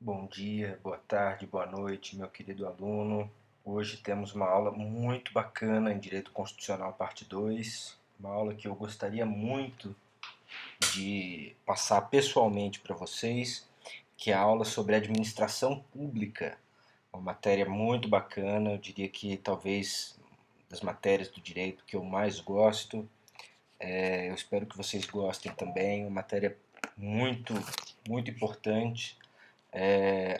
Bom dia, boa tarde, boa noite, meu querido aluno. Hoje temos uma aula muito bacana em Direito Constitucional, parte 2. Uma aula que eu gostaria muito de passar pessoalmente para vocês, que é a aula sobre administração pública. Uma matéria muito bacana, eu diria que talvez das matérias do direito que eu mais gosto. Eu espero que vocês gostem também. Uma matéria muito, muito importante.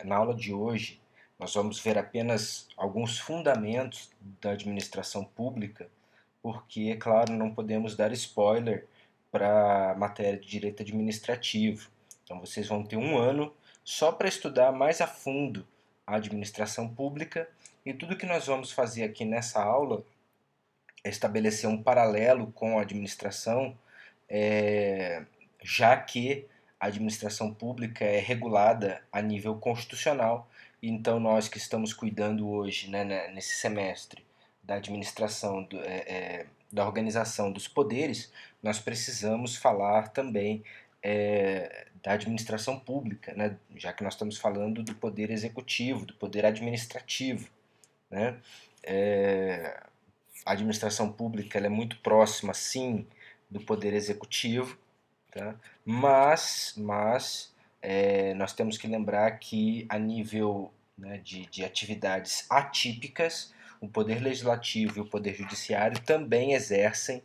Na aula de hoje, nós vamos ver apenas alguns fundamentos da administração pública, porque, é claro, não podemos dar spoiler para a matéria de direito administrativo. Então, vocês vão ter um ano só para estudar mais a fundo a administração pública, e tudo que nós vamos fazer aqui nessa aula é estabelecer um paralelo com a administração, já que a administração pública é regulada a nível constitucional. Então nós que estamos cuidando hoje, né, nesse semestre, da administração, da organização dos poderes, nós precisamos falar também da administração pública, né, já que nós estamos falando do poder executivo, do poder administrativo, né. A administração pública ela é muito próxima, sim, do poder executivo, tá? Mas nós temos que lembrar que a nível, né, de atividades atípicas, o poder legislativo e o poder judiciário também exercem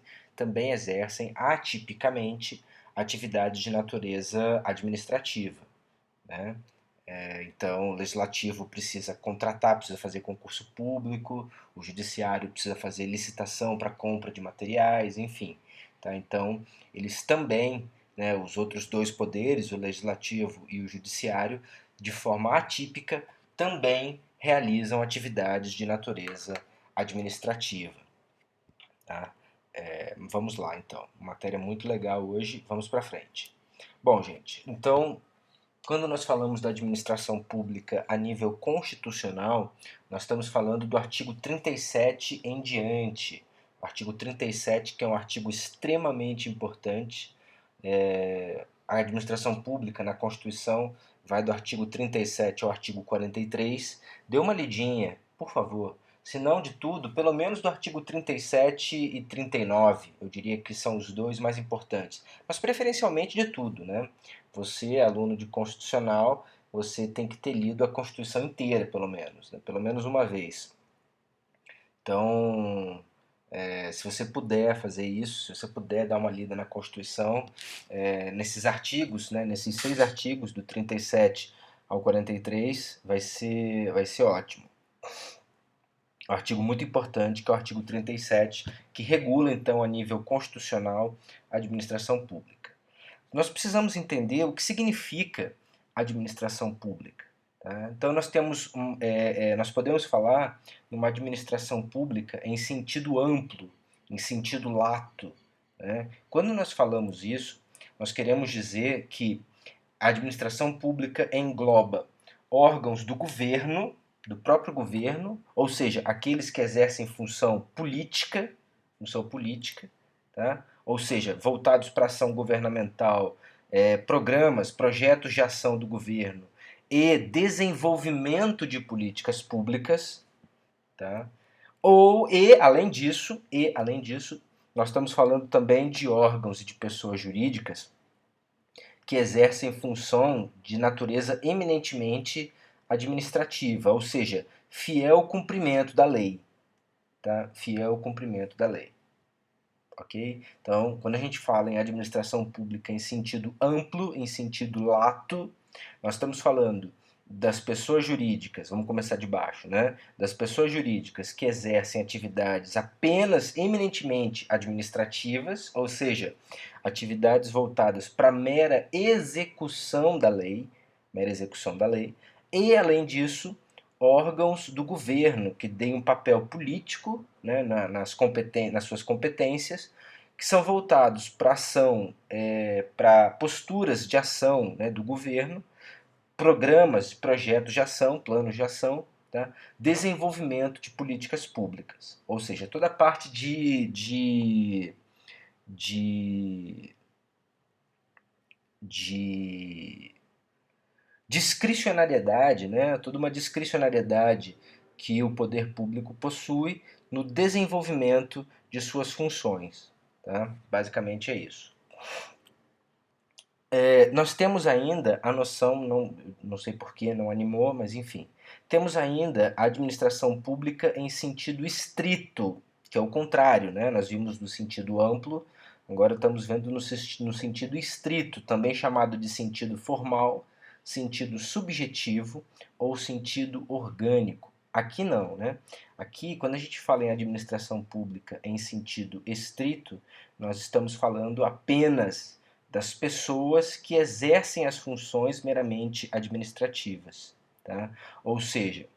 atipicamente atividades de natureza administrativa, né? Então, o legislativo precisa contratar, precisa fazer concurso público, o judiciário precisa fazer licitação para compra de materiais, enfim. Tá? Então, eles também, né, os outros dois poderes, o legislativo e o judiciário, de forma atípica, também realizam atividades de natureza administrativa. Tá? Vamos lá, então. Matéria muito legal hoje, vamos para frente. Bom, gente, então quando nós falamos da administração pública a nível constitucional, nós estamos falando do artigo 37 em diante. O artigo 37, que é um artigo extremamente importante. A administração pública na Constituição vai do artigo 37 ao artigo 43. Dê uma lidinha, por favor. Se não de tudo, pelo menos do artigo 37 e 39. Eu diria que são os dois mais importantes. Mas preferencialmente de tudo, né? Você, aluno de constitucional, você tem que ter lido a Constituição inteira, pelo menos, né? Pelo menos uma vez. Então, se você puder fazer isso, se você puder dar uma lida na Constituição, nesses artigos, né, nesses 6 artigos, do 37 ao 43, vai ser ótimo. Um artigo muito importante, que é o artigo 37, que regula, então, a nível constitucional, a administração pública. Nós precisamos entender o que significa administração pública. Tá? Então nós podemos falar numa administração pública em sentido amplo, em sentido lato. Né? Quando nós falamos isso, nós queremos dizer que a administração pública engloba órgãos do governo, do próprio governo, ou seja, aqueles que exercem função política, tá? Ou seja, voltados para a ação governamental, programas, projetos de ação do governo e desenvolvimento de políticas públicas, tá? Além disso, nós estamos falando também de órgãos e de pessoas jurídicas que exercem função de natureza eminentemente administrativa, ou seja, fiel cumprimento da lei, tá? Fiel cumprimento da lei. Ok? Então, quando a gente fala em administração pública em sentido amplo, em sentido lato, nós estamos falando das pessoas jurídicas, vamos começar de baixo, né? Das pessoas jurídicas que exercem atividades apenas eminentemente administrativas, ou seja, atividades voltadas para a mera execução da lei, e além disso, órgãos do governo que deem um papel político, né, nas suas competências, que são voltados para ação, para posturas de ação, né, do governo, programas, projetos de ação, planos de ação, tá? Desenvolvimento de políticas públicas, ou seja, toda a parte de discricionariedade, né? Toda uma discricionariedade que o poder público possui no desenvolvimento de suas funções. Tá? Basicamente é isso. Nós temos ainda a noção, não sei por que não animou, mas enfim, temos ainda a administração pública em sentido estrito, que é o contrário, né? Nós vimos no sentido amplo, agora estamos vendo no sentido estrito, também chamado de sentido formal, sentido subjetivo ou sentido orgânico. Aqui não, né? Aqui, quando a gente fala em administração pública em sentido estrito, nós estamos falando apenas das pessoas que exercem as funções meramente administrativas. Tá? Ou seja,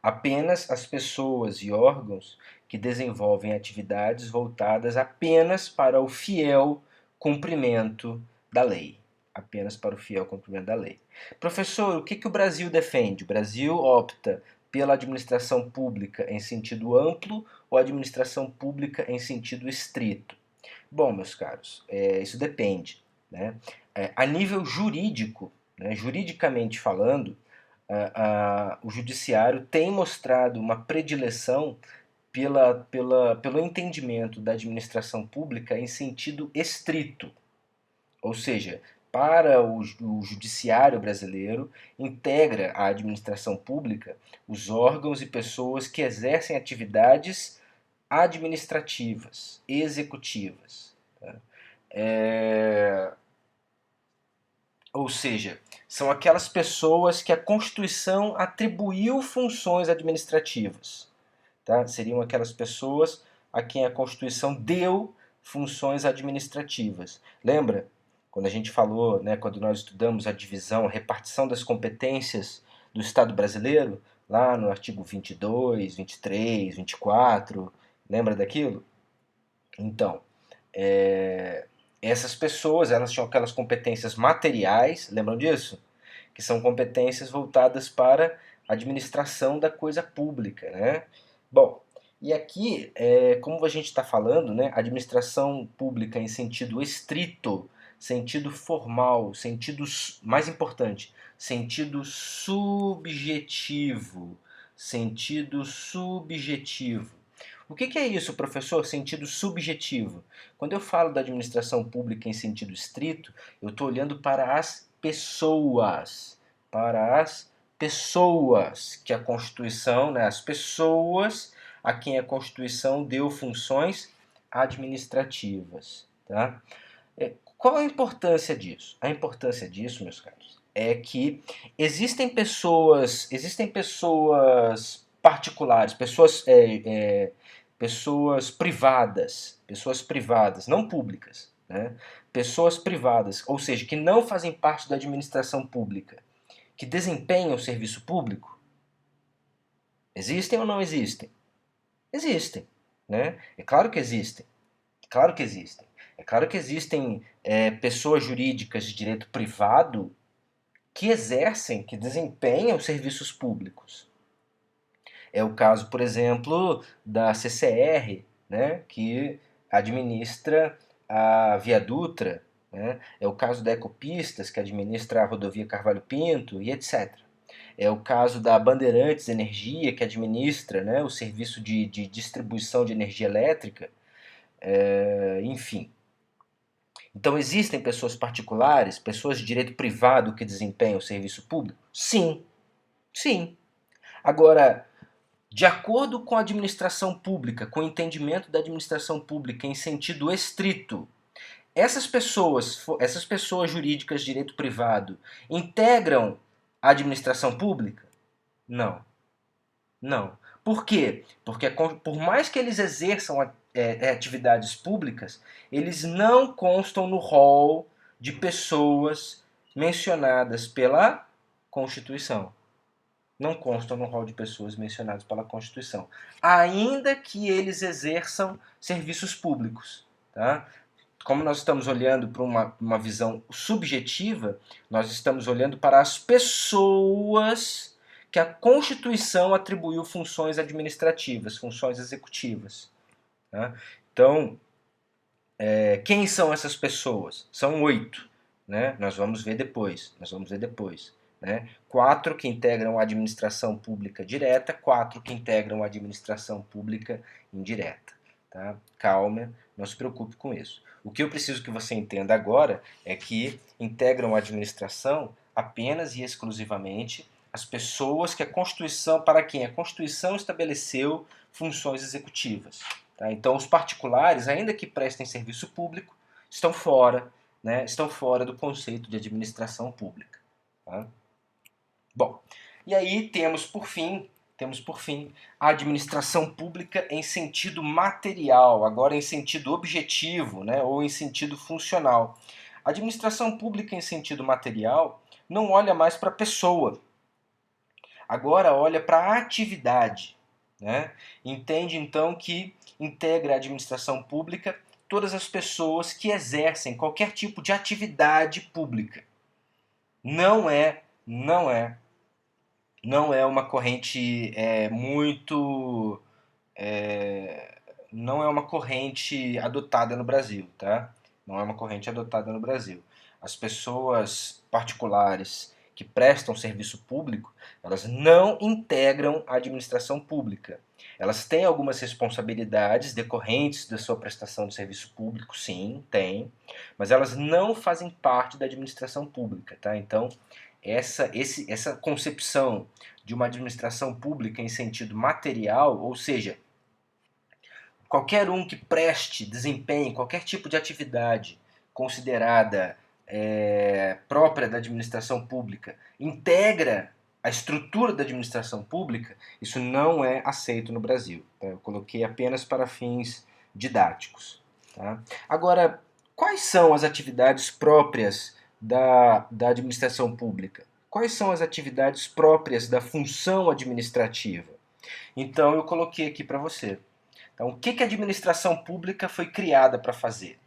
apenas as pessoas e órgãos que desenvolvem atividades voltadas apenas para o fiel cumprimento da lei. Apenas para o fiel cumprimento da lei. Professor, o que o Brasil defende? O Brasil opta pela administração pública em sentido amplo ou administração pública em sentido estrito? Bom, meus caros, isso depende. Né? A nível jurídico, né, juridicamente falando, o judiciário tem mostrado uma predileção pelo entendimento da administração pública em sentido estrito. Ou seja, para o judiciário brasileiro, integra a administração pública os órgãos e pessoas que exercem atividades administrativas, executivas. Tá? Ou seja, são aquelas pessoas que a Constituição atribuiu funções administrativas. Tá? Seriam aquelas pessoas a quem a Constituição deu funções administrativas. Lembra? Quando a gente falou, né, quando nós estudamos a divisão, a repartição das competências do Estado brasileiro, lá no artigo 22, 23, 24, lembra daquilo? Então, essas pessoas, elas tinham aquelas competências materiais, lembram disso? Que são competências voltadas para a administração da coisa pública, né? Bom, e aqui, como a gente está falando, né, administração pública em sentido estrito, sentido formal, sentido mais importante, sentido subjetivo, sentido subjetivo. O que é isso, professor? Sentido subjetivo. Quando eu falo da administração pública em sentido estrito, eu estou olhando para as pessoas, que a Constituição, né, as pessoas a quem a Constituição deu funções administrativas. Tá? Qual a importância disso? A importância disso, meus caros, é que existem pessoas particulares, pessoas privadas, não públicas, né? Pessoas privadas, ou seja, que não fazem parte da administração pública, que desempenham o serviço público. Existem ou não existem? Existem, né? É claro que existem. Claro que existem. É claro que existem pessoas jurídicas de direito privado que exercem, que desempenham serviços públicos. É o caso, por exemplo, da CCR, né, que administra a Via Dutra, né? É o caso da Ecopistas, que administra a rodovia Carvalho Pinto, e etc. É o caso da Bandeirantes Energia, que administra, né, o serviço de distribuição de energia elétrica, enfim. Então, existem pessoas particulares, pessoas de direito privado que desempenham o serviço público? Sim, sim. Agora, de acordo com a administração pública, com o entendimento da administração pública em sentido estrito, essas pessoas jurídicas de direito privado integram a administração pública? Não. Não. Por quê? Porque por mais que eles exerçam atividades públicas, eles não constam no rol de pessoas mencionadas pela Constituição. Não constam no rol de pessoas mencionadas pela Constituição, ainda que eles exerçam serviços públicos. Tá? Como nós estamos olhando para uma visão subjetiva, nós estamos olhando para as pessoas que a Constituição atribuiu funções administrativas, funções executivas. Tá? Então, quem são essas pessoas? São 8. né? Nós vamos ver depois, né? 4 que integram a administração pública direta, 4 que integram a administração pública indireta. Tá? Calma, não se preocupe com isso. O que eu preciso que você entenda agora é que integram a administração apenas e exclusivamente as pessoas que a Constituição, para quem a Constituição estabeleceu funções executivas. Tá? Então, os particulares, ainda que prestem serviço público, estão fora, né? Estão fora do conceito de administração pública. Tá? Bom, e aí temos por fim a administração pública em sentido material, agora em sentido objetivo, né, ou em sentido funcional. A administração pública em sentido material não olha mais para a pessoa, agora olha para a atividade. Né? Entende então que integra a administração pública todas as pessoas que exercem qualquer tipo de atividade pública. Não é uma corrente muito não é uma corrente adotada no Brasil, tá? Não é uma corrente adotada no Brasil. As pessoas particulares que prestam serviço público, elas não integram a administração pública. Elas têm algumas responsabilidades decorrentes da sua prestação de serviço público, sim, tem, mas elas não fazem parte da administração pública, tá? Então, essa concepção de uma administração pública em sentido material, ou seja, qualquer um que preste, desempenhe qualquer tipo de atividade considerada própria da administração pública, integra a estrutura da administração pública, isso não é aceito no Brasil. Tá? Eu coloquei apenas para fins didáticos. Tá? Agora, quais são as atividades próprias da administração pública? Quais são as atividades próprias da função administrativa? Então, eu coloquei aqui para você. Então, o que a administração pública foi criada para fazer?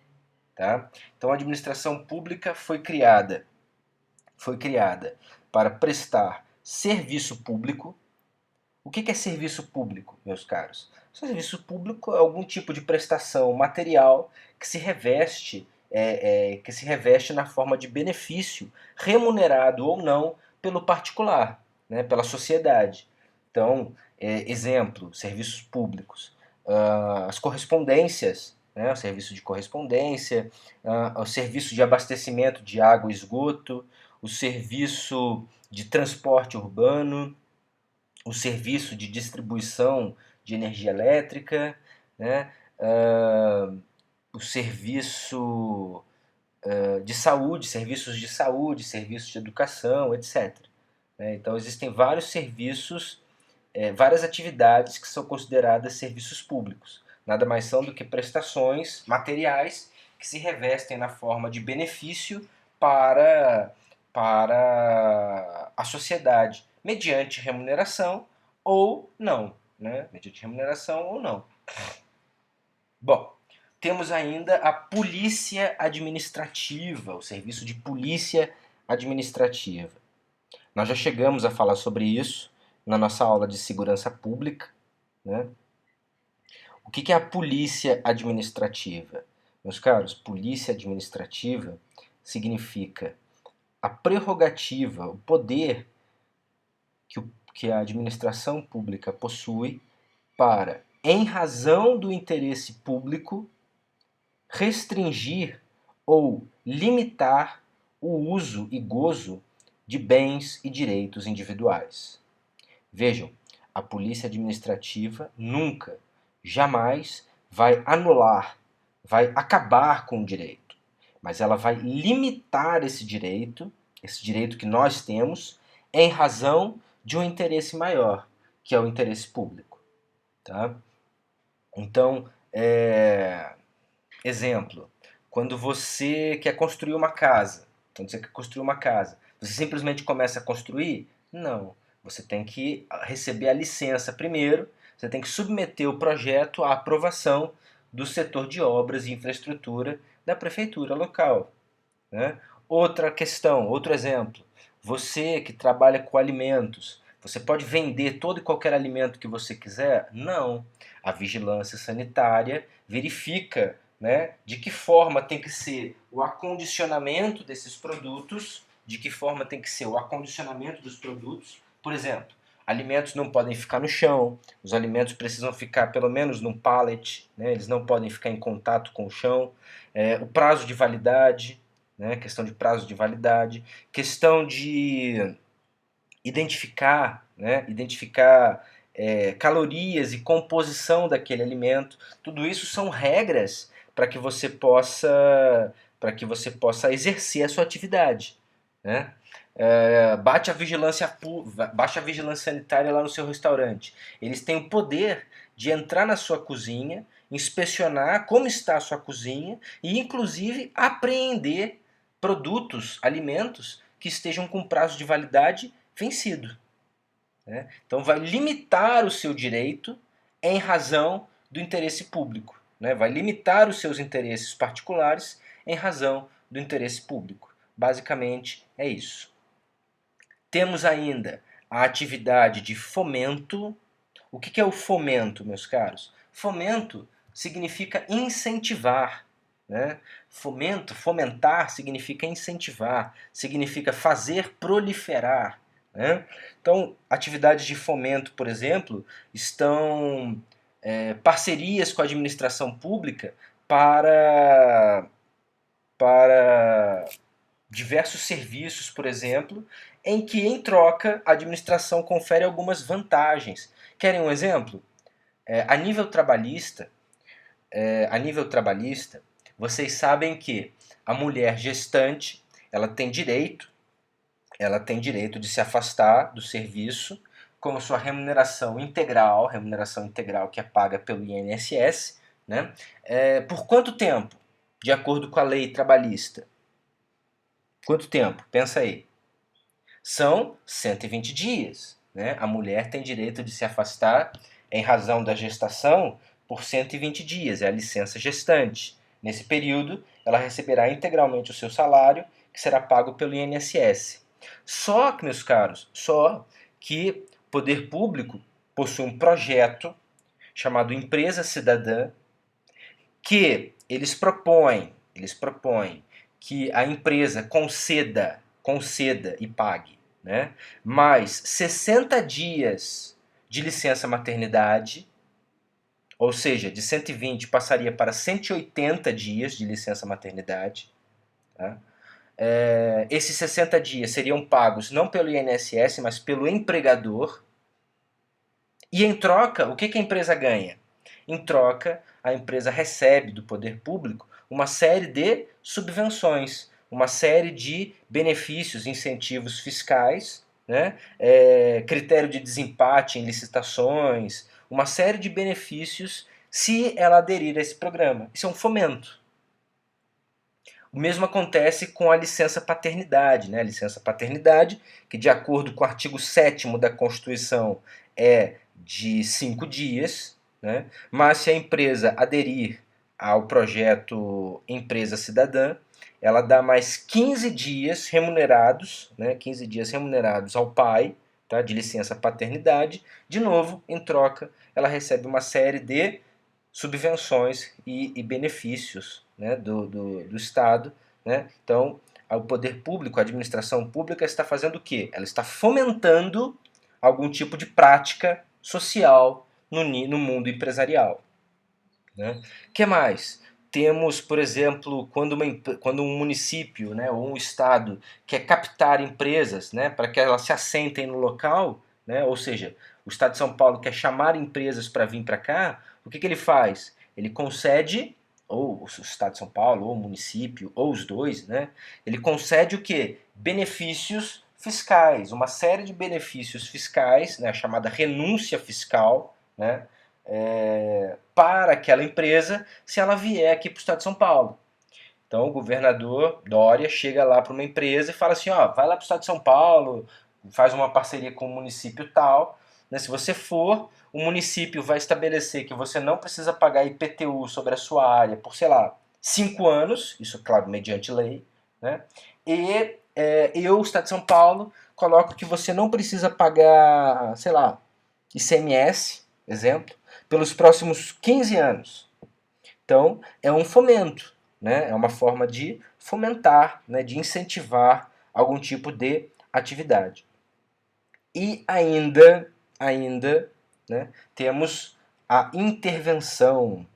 Tá? Então, a administração pública foi criada para prestar serviço público. O que é serviço público, meus caros? Serviço público é algum tipo de prestação material que se reveste, na forma de benefício, remunerado ou não, pelo particular, né, pela sociedade. Então, exemplo, serviços públicos. As correspondências, né, o serviço de correspondência, o serviço de abastecimento de água e esgoto, o serviço de transporte urbano, o serviço de distribuição de energia elétrica, né, o serviço de saúde, serviços de educação, etc. Então, existem vários serviços, várias atividades que são consideradas serviços públicos. Nada mais são do que prestações materiais que se revestem na forma de benefício para a sociedade, mediante remuneração ou não. Né? Mediante remuneração ou não. Bom, temos ainda a polícia administrativa, o serviço de polícia administrativa. Nós já chegamos a falar sobre isso na nossa aula de segurança pública. Né? O que é a polícia administrativa? Meus caros, polícia administrativa significa a prerrogativa, o poder que a administração pública possui para, em razão do interesse público, restringir ou limitar o uso e gozo de bens e direitos individuais. Vejam, a polícia administrativa nunca, jamais vai anular, vai acabar com o direito, mas ela vai limitar esse direito que nós temos, em razão de um interesse maior, que é o interesse público. Tá? Então, exemplo, quando você quer construir uma casa, você simplesmente começa a construir? Não. Você tem que receber a licença primeiro, você tem que submeter o projeto à aprovação do setor de obras e infraestrutura da prefeitura local. Né? Outra questão, outro exemplo, você que trabalha com alimentos, você pode vender todo e qualquer alimento que você quiser? Não. A vigilância sanitária verifica, né, de que forma tem que ser o acondicionamento desses produtos, de que forma tem que ser o acondicionamento dos produtos. Por exemplo, alimentos não podem ficar no chão, os alimentos precisam ficar pelo menos num pallet, né, eles não podem ficar em contato com o chão. O prazo de validade, né, questão de prazo de validade, questão de identificar, né, calorias e composição daquele alimento. Tudo isso são regras para que você possa exercer a sua atividade, né? Baixa a vigilância sanitária lá no seu restaurante. Eles têm o poder de entrar na sua cozinha, inspecionar como está a sua cozinha e, inclusive, apreender produtos, alimentos que estejam com prazo de validade vencido, né? Então vai limitar o seu direito em razão do interesse público, né? Vai limitar os seus interesses particulares em razão do interesse público. Basicamente é isso. Temos ainda a atividade de fomento. O que é o fomento, meus caros? Fomento significa incentivar, né? Fomentar significa incentivar, significa fazer proliferar, né? Então, atividades de fomento, por exemplo, estão parcerias com a administração pública para diversos serviços, por exemplo, em que, em troca, a administração confere algumas vantagens. Querem um exemplo? A nível trabalhista, vocês sabem que a mulher gestante ela tem direito de se afastar do serviço com a sua remuneração integral que é paga pelo INSS, né? Por quanto tempo? De acordo com a lei trabalhista. Quanto tempo? Pensa aí. São 120 dias. Né? A mulher tem direito de se afastar em razão da gestação por 120 dias, é a licença gestante. Nesse período, ela receberá integralmente o seu salário, que será pago pelo INSS. Só que, meus caros, o poder público possui um projeto chamado Empresa Cidadã, que eles propõem que a empresa conceda e pague, né, mais 60 dias de licença maternidade, ou seja, de 120 passaria para 180 dias de licença maternidade. Tá? Esses 60 dias seriam pagos não pelo INSS, mas pelo empregador. E em troca, o que a empresa ganha? Em troca, a empresa recebe do poder público uma série de subvenções, uma série de benefícios, incentivos fiscais, né? Critério de desempate em licitações, uma série de benefícios se ela aderir a esse programa. Isso é um fomento. O mesmo acontece com a licença paternidade, né? A licença paternidade, que de acordo com o artigo 7º da Constituição é de 5 dias, né? Mas se a empresa aderir ao projeto Empresa Cidadã, ela dá mais 15 dias remunerados, né? 15 dias remunerados ao pai, tá? De licença paternidade. De novo, em troca, ela recebe uma série de subvenções e benefícios, né, do Estado. Né? Então, o poder público, a administração pública está fazendo o quê? Ela está fomentando algum tipo de prática social no mundo empresarial. Né? O que mais? Temos, por exemplo, quando um município, né, ou um estado quer captar empresas, né, para que elas se assentem no local, né, ou seja, o estado de São Paulo quer chamar empresas para vir para cá, o que ele faz? Ele concede, ou o estado de São Paulo, ou o município, ou os dois, né, ele concede o quê? Benefícios fiscais, uma série de benefícios fiscais, né, a chamada renúncia fiscal, né, para aquela empresa se ela vier aqui para o estado de São Paulo. Então o governador Dória chega lá para uma empresa e fala assim, ó, vai lá para o estado de São Paulo, faz uma parceria com o município tal, né? Se você for, o município vai estabelecer que você não precisa pagar IPTU sobre a sua área por, sei lá, 5 anos, isso claro, mediante lei, né? E eu, o estado de São Paulo, coloco que você não precisa pagar, sei lá, ICMS, exemplo, pelos próximos 15 anos. Então, é um fomento, né? É uma forma de fomentar, né? De incentivar algum tipo de atividade. E ainda, né? Temos a intervenção,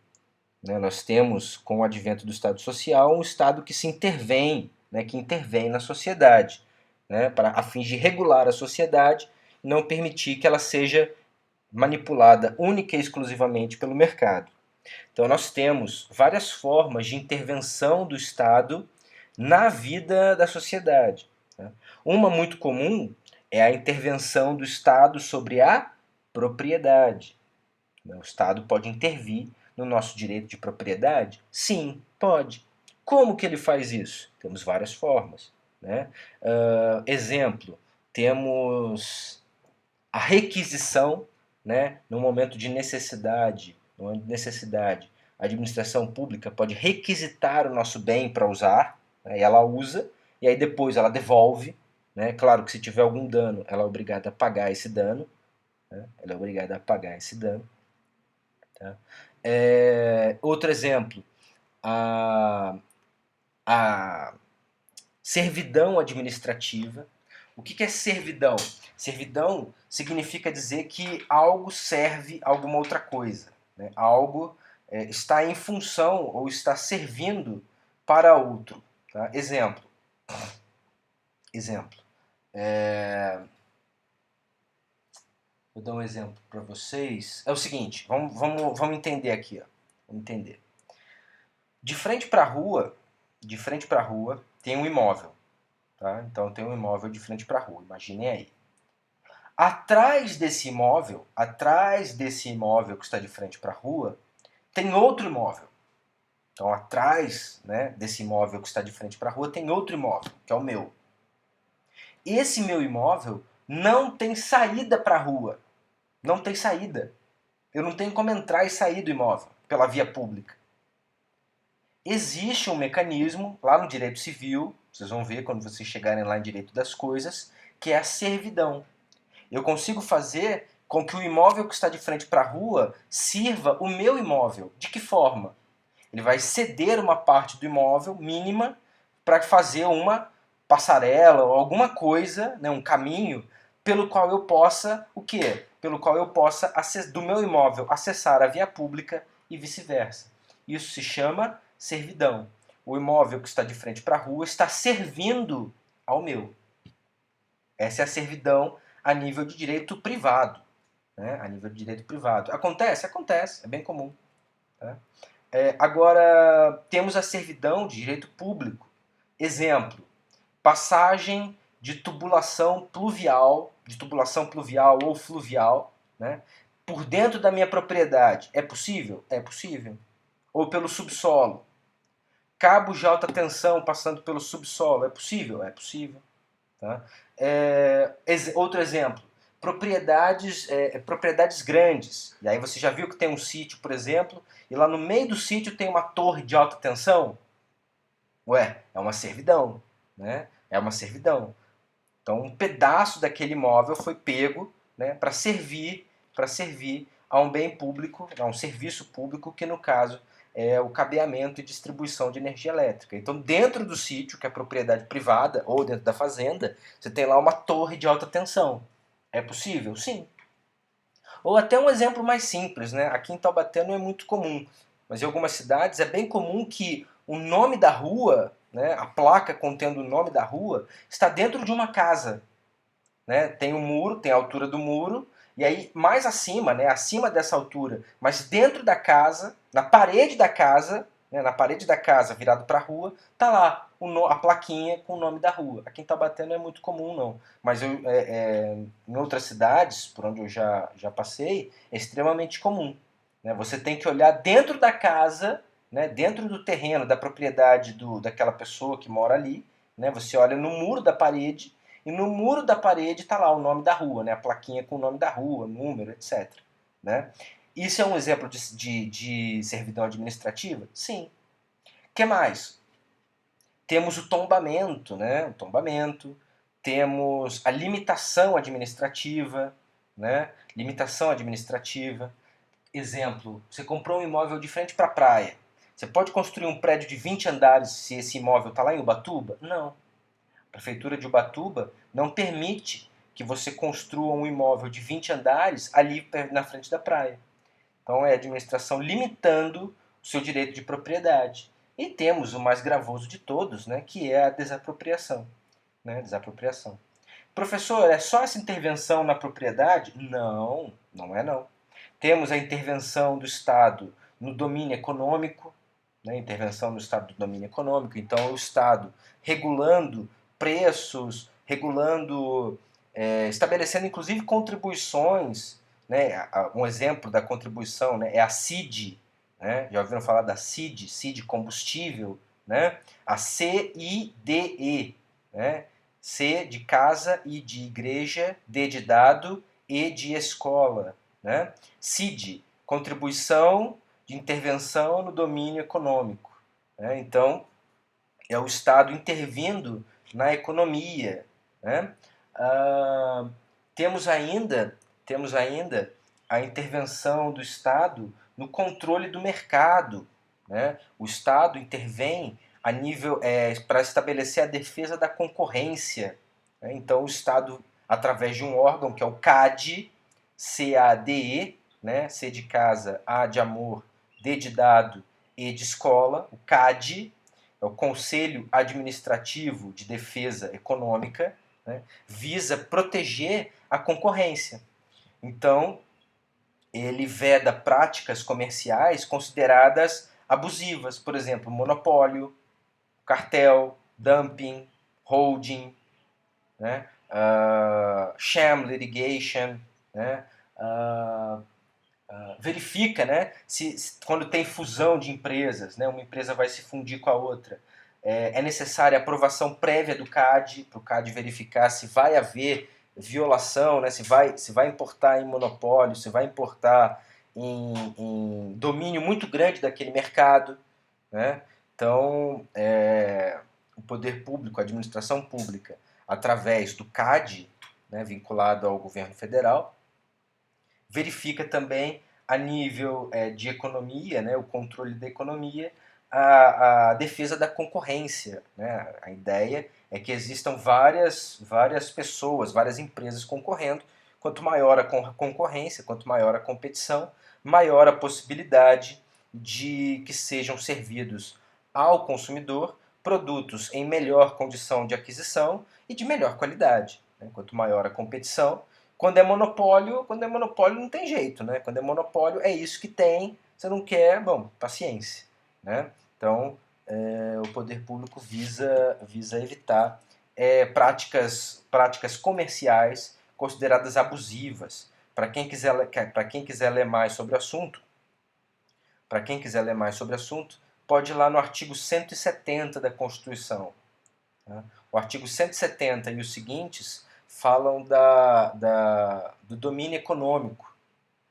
né? Nós temos, com o advento do Estado Social, um Estado que se intervém, né? Que intervém na sociedade, né? A fim de regular a sociedade e não permitir que ela seja manipulada única e exclusivamente pelo mercado. Então, nós temos várias formas de intervenção do Estado na vida da sociedade, né? Uma muito comum é a intervenção do Estado sobre a propriedade. O Estado pode intervir no nosso direito de propriedade? Sim, pode. Como que ele faz isso? Temos várias formas, né? Exemplo, temos a requisição, né? No momento de necessidade, a administração pública pode requisitar o nosso bem para usar, né? E ela usa, e aí depois ela devolve, né? Claro que se tiver algum dano, ela é obrigada a pagar esse dano, né? Ela é obrigada a pagar esse dano. Tá? Outro exemplo, a servidão administrativa. O que é servidão? Servidão significa dizer que algo serve a alguma outra coisa, né? Algo está em função ou está servindo para outro. Tá? Exemplo. Vou dar um exemplo para vocês. É o seguinte, vamos entender aqui. Ó. Vamos entender. De frente para a rua, tem um imóvel. Tá? Então tem um imóvel de frente para a rua, imaginem aí. Atrás desse imóvel que está de frente para a rua, tem outro imóvel. Então atrás, né, desse imóvel que está de frente para a rua, tem outro imóvel, que é o meu. Esse meu imóvel não tem saída para a rua. Não tem saída. Eu não tenho como entrar e sair do imóvel pela via pública. Existe um mecanismo lá no direito civil, vocês vão ver quando vocês chegarem lá em direito das coisas, que é a servidão. Eu consigo fazer com que o imóvel que está de frente para a rua sirva o meu imóvel. De que forma? Ele vai ceder uma parte do imóvel mínima para fazer uma passarela ou alguma coisa, né, um caminho pelo qual eu possa o quê? Pelo qual eu possa do meu imóvel acessar a via pública e vice-versa. Isso se chama servidão. O imóvel que está de frente para a rua está servindo ao meu. Essa é a servidão a nível de direito privado. Né? A nível de direito privado. Acontece? Acontece. É bem comum. Tá? Agora, temos a servidão de direito público. Exemplo, passagem de tubulação pluvial ou fluvial, né, por dentro da minha propriedade. É possível? É possível. Ou pelo subsolo. Cabos de alta tensão passando pelo subsolo. É possível? É possível. Tá? Outro exemplo, propriedades grandes. E aí você já viu que tem um sítio, por exemplo, e lá no meio do sítio tem uma torre de alta tensão? Ué, é uma servidão, né? É uma servidão. Então um pedaço daquele imóvel foi pego, né, para servir a um bem público, a um serviço público, que no caso é o cabeamento e distribuição de energia elétrica. Então, dentro do sítio, que é propriedade privada, ou dentro da fazenda, você tem lá uma torre de alta tensão. É possível? Sim. Ou até um exemplo mais simples, né? Aqui em Taubaté não é muito comum, mas em algumas cidades é bem comum que o nome da rua, né, a placa contendo o nome da rua, está dentro de uma casa. Né? Tem o muro, tem a altura do muro, e aí mais acima, né, acima dessa altura, mas dentro da casa, na parede da casa, né, virado para a rua, tá lá a plaquinha com o nome da rua. Aqui em Taubaté não é muito comum não, mas em outras cidades, por onde eu já passei, é extremamente comum. Né? Você tem que olhar dentro da casa, né, dentro do terreno, da propriedade daquela pessoa que mora ali, né? Você olha no muro da parede, e no muro da parede está lá o nome da rua, né? A plaquinha com o nome da rua, número, etc. Né? Isso é um exemplo de servidão administrativa? Sim. O que mais? Temos o tombamento, né? O tombamento. Temos a limitação administrativa, né? Limitação administrativa. Exemplo, você comprou um imóvel de frente para a praia. Você pode construir um prédio de 20 andares se esse imóvel está lá em Ubatuba? Não. A Prefeitura de Ubatuba não permite que você construa um imóvel de 20 andares ali na frente da praia. Então é a administração limitando o seu direito de propriedade. E temos o mais gravoso de todos, né, que é a desapropriação. Né, desapropriação. Professor, é só essa intervenção na propriedade? Não, não é não. Temos a intervenção do Estado no domínio econômico, né, intervenção no Estado do domínio econômico, então o Estado regulando preços, regulando, estabelecendo inclusive contribuições, né, um exemplo da contribuição, né, é a CID, né, já ouviram falar da CID, CID combustível, né, a CIDE, né, C de casa, I de igreja, D de dado, E de escola, né, CID, contribuição de intervenção no domínio econômico, né? Então, é o Estado intervindo na economia, né? Ah, temos ainda a intervenção do Estado no controle do mercado, né? O Estado intervém a nível para estabelecer a defesa da concorrência, né? Então o Estado, através de um órgão que é o CADE, CADE, né? C de casa, A de amor, D de dado, E de escola, o CADE, é o Conselho Administrativo de Defesa Econômica, né, visa proteger a concorrência. Então, ele veda práticas comerciais consideradas abusivas, por exemplo, monopólio, cartel, dumping, holding, né, sham litigation, né, verifica, né, quando tem fusão de empresas, né, uma empresa vai se fundir com a outra, é necessária a aprovação prévia do CAD, para o CAD verificar se vai haver violação, né, se vai importar em monopólio, se vai importar em domínio muito grande daquele mercado, né? Então, o poder público, a administração pública, através do CAD, né, vinculado ao governo federal, verifica também a nível de economia, né, o controle da economia, a defesa da concorrência. Né? A ideia é que existam várias pessoas, várias empresas concorrendo. Quanto maior a concorrência, quanto maior a competição, maior a possibilidade de que sejam servidos ao consumidor produtos em melhor condição de aquisição e de melhor qualidade. Né? Quanto maior a competição, quando é monopólio não tem jeito, né? Quando é monopólio é isso que tem, você não quer, bom, paciência, né? Então, o poder público visa evitar práticas comerciais consideradas abusivas. Para quem quiser ler mais sobre o assunto, pode ir lá no artigo 170 da Constituição. Né? O artigo 170 e os seguintes falam do domínio econômico,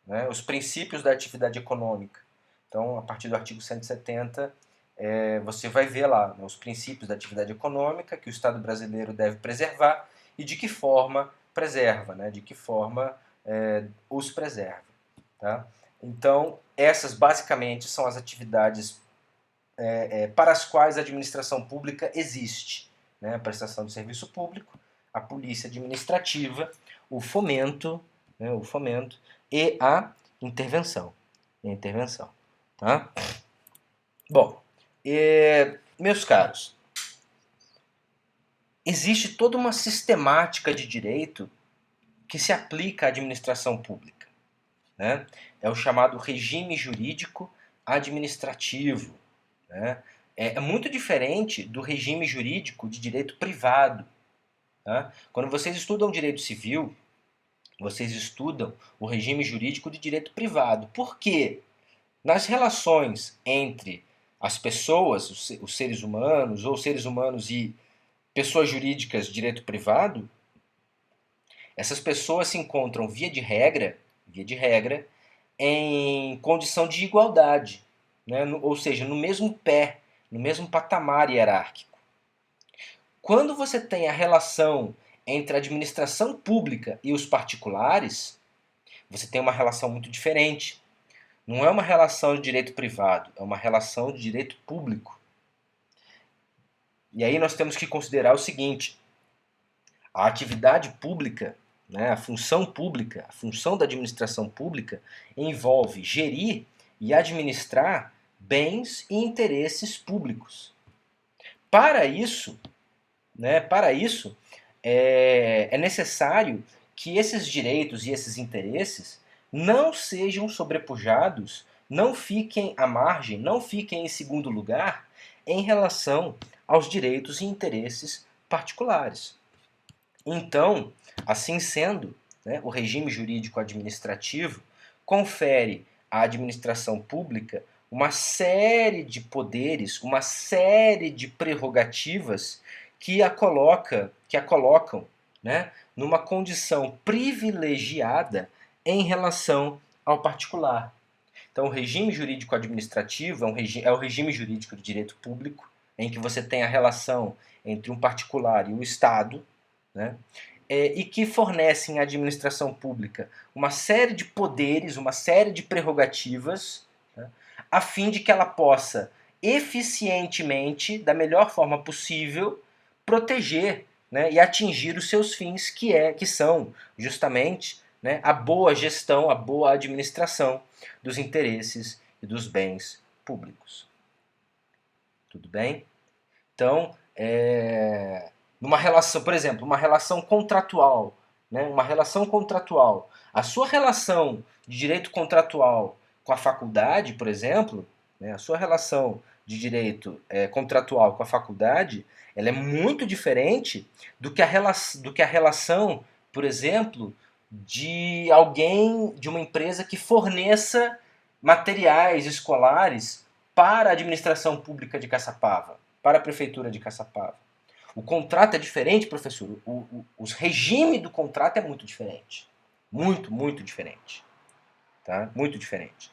né? Os princípios da atividade econômica. Então, a partir do artigo 170, você vai ver lá, né, os princípios da atividade econômica que o Estado brasileiro deve preservar e de que forma preserva, né? De que forma os preserva. Tá? Então, essas basicamente são as atividades para as quais a administração pública existe. Né? A prestação de serviço público, a polícia administrativa, o fomento, né? E a intervenção. Tá? Bom, meus caros, existe toda uma sistemática de direito que se aplica à administração pública. Né? É o chamado regime jurídico administrativo. Né? É muito diferente do regime jurídico de direito privado. Tá? Quando vocês estudam direito civil, vocês estudam o regime jurídico de direito privado. Por quê? Nas relações entre as pessoas, os seres humanos, ou seres humanos e pessoas jurídicas de direito privado, essas pessoas se encontram, via de regra, em condição de igualdade, né? Ou seja, no mesmo pé, no mesmo patamar hierárquico. Quando você tem a relação entre a administração pública e os particulares, você tem uma relação muito diferente. Não é uma relação de direito privado, é uma relação de direito público. E aí nós temos que considerar o seguinte: a atividade pública, né, a função da administração pública envolve gerir e administrar bens e interesses públicos. Para isso, é necessário que esses direitos e esses interesses não sejam sobrepujados, não fiquem à margem, não fiquem em segundo lugar em relação aos direitos e interesses particulares. Então, assim sendo, né, o regime jurídico administrativo confere à administração pública uma série de poderes, uma série de prerrogativas que a colocam, né, numa condição privilegiada em relação ao particular. Então, o regime jurídico administrativo é o regime jurídico de direito público, em que você tem a relação entre um particular e o Estado, né? E que fornecem à administração pública uma série de poderes, uma série de prerrogativas, né, a fim de que ela possa eficientemente, da melhor forma possível, proteger, né, e atingir os seus fins, que são justamente, né, a boa gestão, a boa administração dos interesses e dos bens públicos. Tudo bem? Então, numa relação, por exemplo, uma relação contratual, né? Uma relação contratual. A sua relação de direito contratual com a faculdade, por exemplo, né? A sua relação de direito contratual com a faculdade, ela é muito diferente do que a relação, por exemplo, de alguém, de uma empresa que forneça materiais escolares para a administração pública de Caçapava, para a prefeitura de Caçapava. O contrato é diferente, professor. O regime do contrato é muito diferente. Muito, muito diferente. Tá? Muito diferente.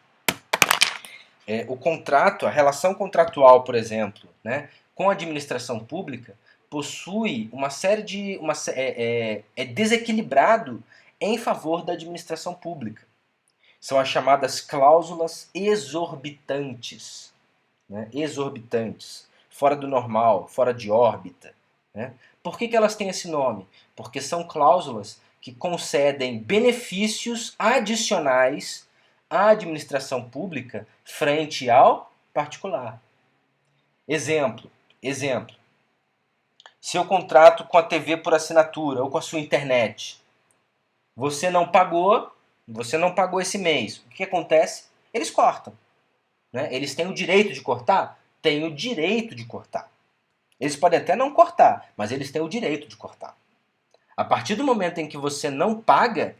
O contrato, a relação contratual, por exemplo, né, com a administração pública, possui uma série de... é desequilibrado em favor da administração pública. São as chamadas cláusulas exorbitantes. Né, exorbitantes. Fora do normal, fora de órbita. Né? Por que elas têm esse nome? Porque são cláusulas que concedem benefícios adicionais à administração pública frente ao particular. Exemplo. Se eu contrato com a TV por assinatura ou com a sua internet, você não pagou esse mês. O que acontece? Eles cortam. Né? Eles têm o direito de cortar? Têm o direito de cortar. Eles podem até não cortar, mas eles têm o direito de cortar. A partir do momento em que você não paga,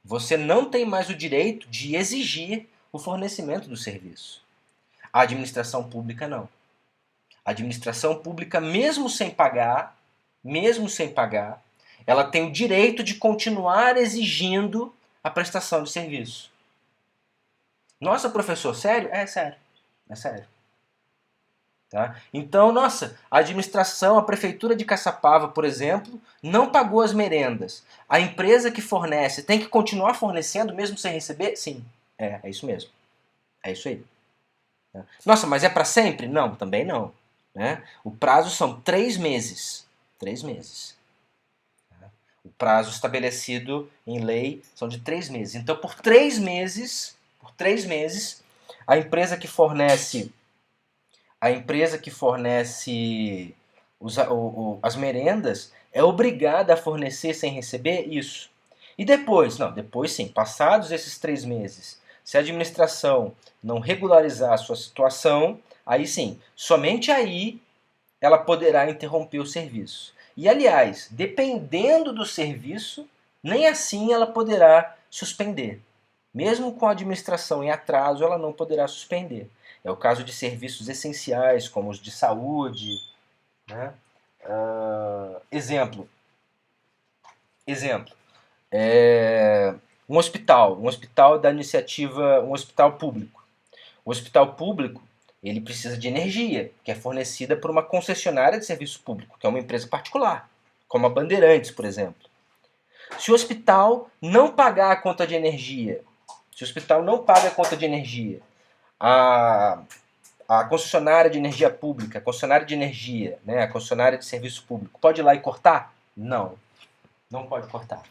você não tem mais o direito de exigir o fornecimento do serviço. A administração pública não. A administração pública, mesmo sem pagar, ela tem o direito de continuar exigindo a prestação de serviço. Nossa, professor, sério? É sério. É sério. Tá? Então, nossa, a administração, a prefeitura de Caçapava, por exemplo, não pagou as merendas. A empresa que fornece tem que continuar fornecendo mesmo sem receber? Sim, é isso mesmo. É isso aí. Nossa, mas é para sempre? Não, também não. Né? O prazo são 3 meses. 3 meses. O prazo estabelecido em lei são de 3 meses. Então, por 3 meses, a empresa que fornece as merendas é obrigada a fornecer sem receber isso. E depois? Não, depois sim, passados esses 3 meses, se a administração não regularizar a sua situação, aí sim, somente aí ela poderá interromper o serviço. E aliás, dependendo do serviço, nem assim ela poderá suspender. Mesmo com a administração em atraso, ela não poderá suspender. É o caso de serviços essenciais, como os de saúde. Né? Exemplo. Um hospital da iniciativa, um hospital público. O hospital público, ele precisa de energia, que é fornecida por uma concessionária de serviço público, que é uma empresa particular, como a Bandeirantes, por exemplo. Se o hospital não pagar a conta de energia, Se o hospital não paga a conta de energia, a, a concessionária de energia pública, a concessionária de energia, né, a concessionária de serviço público, pode ir lá e cortar? Não, não pode cortar.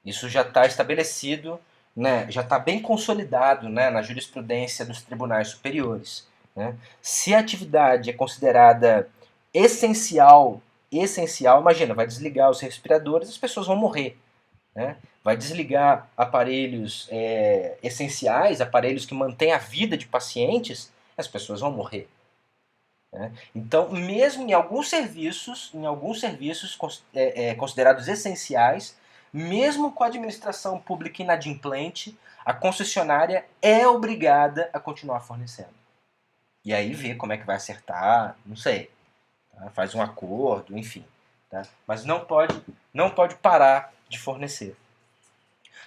Isso já está estabelecido, né, já está bem consolidado, né, na jurisprudência dos tribunais superiores. Né? Se a atividade é considerada essencial, imagina, vai desligar os respiradores, as pessoas vão morrer. Né? Vai desligar aparelhos essenciais, aparelhos que mantêm a vida de pacientes, as pessoas vão morrer. Né? Então, mesmo em alguns serviços considerados essenciais, mesmo com a administração pública inadimplente, a concessionária é obrigada a continuar fornecendo. E aí vê como é que vai acertar, não sei, tá? Faz um acordo, enfim. Tá? Mas não pode parar de fornecer.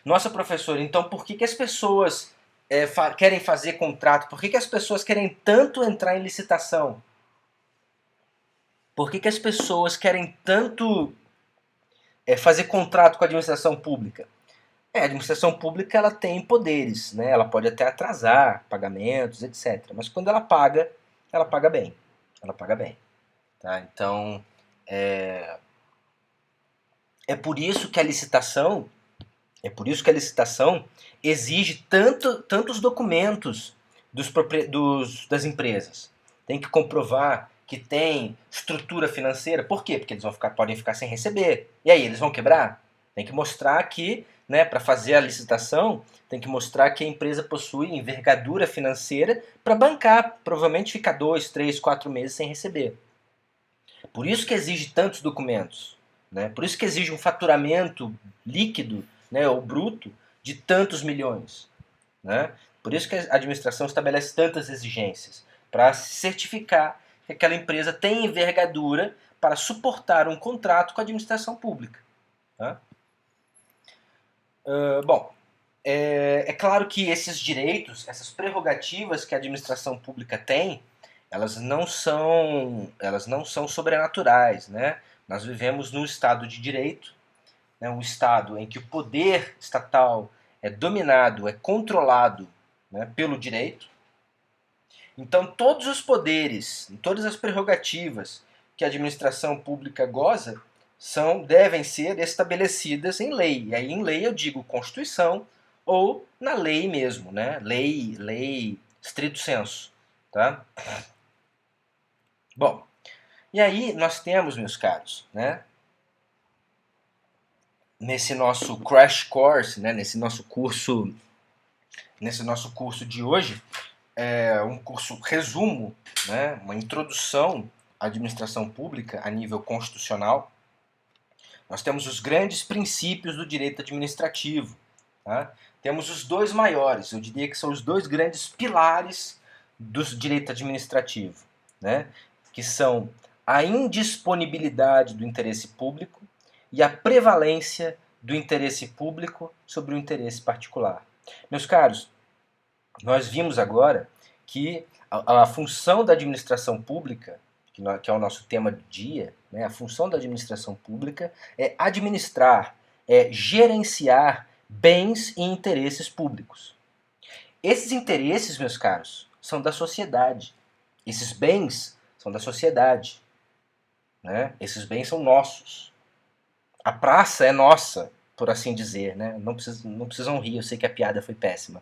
Nossa, professor, então por que as pessoas querem fazer contrato? Por que as pessoas querem tanto entrar em licitação? Por que as pessoas querem tanto fazer contrato com a administração pública? A administração pública ela tem poderes, né? Ela pode até atrasar pagamentos, etc. Mas quando ela paga bem. Ela paga bem. Tá? Então, é por isso que a licitação exige tantos documentos das empresas. Tem que comprovar que tem estrutura financeira. Por quê? Porque eles podem ficar sem receber. E aí, eles vão quebrar? Tem que mostrar que, né, para fazer a licitação, tem que mostrar que a empresa possui envergadura financeira para bancar. Provavelmente ficar 2, 3, 4 meses sem receber. Por isso que exige tantos documentos. Né? Por isso que exige um faturamento líquido, né, ou bruto, de tantos milhões. Né? Por isso que a administração estabelece tantas exigências, para certificar que aquela empresa tem envergadura para suportar um contrato com a administração pública. Tá? Bom, é claro que esses direitos, essas prerrogativas que a administração pública tem, elas não são sobrenaturais. Né? Nós vivemos num Estado de Direito, né, um Estado em que o poder estatal é dominado, é controlado, né, pelo direito. Então, todos os poderes, todas as prerrogativas que a administração pública goza devem ser estabelecidas em lei. E aí, em lei, eu digo Constituição ou na lei mesmo, né? Lei stricto sensu. Tá? Bom, e aí nós temos, meus caros, né, nesse nosso crash course, né, nesse nosso curso de hoje, um curso resumo, né, uma introdução à administração pública a nível constitucional. Nós temos os grandes princípios do direito administrativo. Tá? Temos os dois maiores, eu diria que são os dois grandes pilares do direito administrativo, né, que são a indisponibilidade do interesse público e a prevalência do interesse público sobre o interesse particular. Meus caros, nós vimos agora que a função da administração pública, que é o nosso tema do dia, né, a função da administração pública é administrar, é gerenciar bens e interesses públicos. Esses interesses, meus caros, são da sociedade. Esses bens são da sociedade. Né? Esses bens são nossos. A praça é nossa, por assim dizer. Né? Não precisam rir, eu sei que a piada foi péssima.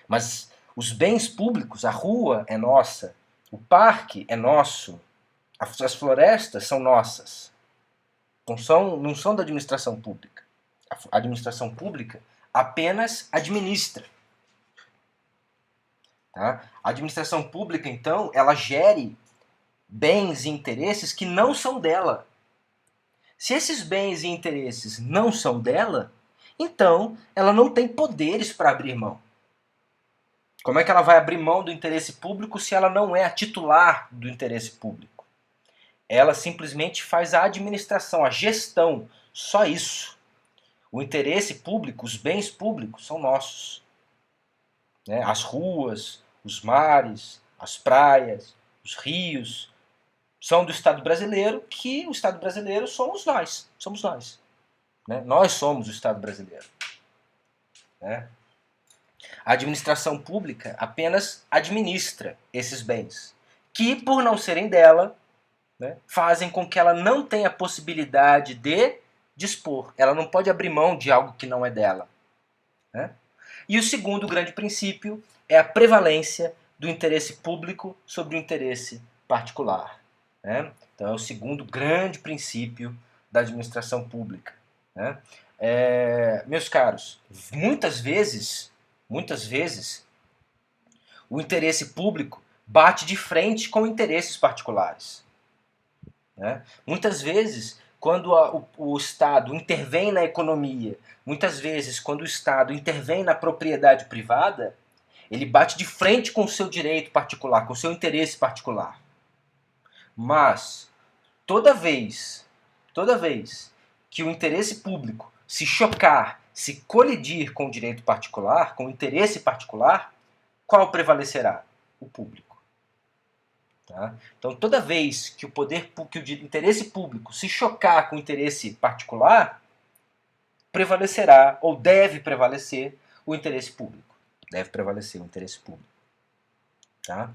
Mas os bens públicos, a rua é nossa, o parque é nosso, as florestas são nossas. Não são da administração pública. A administração pública apenas administra. Tá? A administração pública, então, ela gere bens e interesses que não são dela. Se esses bens e interesses não são dela, então ela não tem poderes para abrir mão. Como é que ela vai abrir mão do interesse público se ela não é a titular do interesse público? Ela simplesmente faz a administração, a gestão, só isso. O interesse público, os bens públicos são nossos. Né? As ruas, os mares, as praias, os rios, são do Estado brasileiro, que o Estado brasileiro somos nós. Né? Nós somos o Estado brasileiro. Né? A administração pública apenas administra esses bens, que, por não serem dela, né, fazem com que ela não tenha possibilidade de dispor. Ela não pode abrir mão de algo que não é dela. Né? E o segundo grande princípio é a prevalência do interesse público sobre o interesse particular. Né? Então é o segundo grande princípio da administração pública. Né? Meus caros, muitas vezes, o interesse público bate de frente com interesses particulares. Né? Muitas vezes, quando o Estado intervém na economia, muitas vezes, quando o Estado intervém na propriedade privada, ele bate de frente com o seu direito particular, com o seu interesse particular. Mas, toda vez que o interesse público se chocar, se colidir com o direito particular, com o interesse particular, qual prevalecerá? O público. Tá? Então, toda vez que o interesse público se chocar com o interesse particular, prevalecerá, ou deve prevalecer, o interesse público. Deve prevalecer o interesse público. Tá?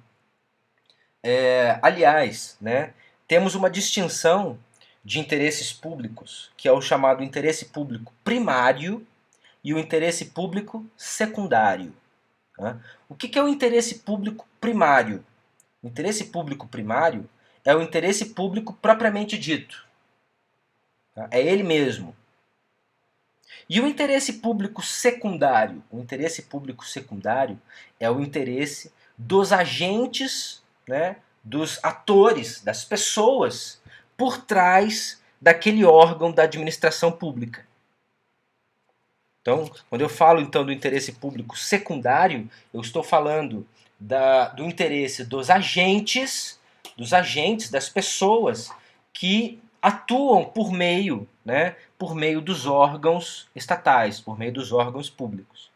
Aliás, né, temos uma distinção de interesses públicos, que é o chamado interesse público primário e o interesse público secundário. Tá? O que é o interesse público primário? O interesse público primário é o interesse público propriamente dito. Tá? É ele mesmo. E o interesse público secundário? O interesse público secundário é o interesse dos agentes, né, dos atores, das pessoas por trás daquele órgão da administração pública. Então, quando eu falo então do interesse público secundário, eu estou falando do interesse dos agentes, das pessoas que atuam por meio, né, por meio dos órgãos estatais, por meio dos órgãos públicos.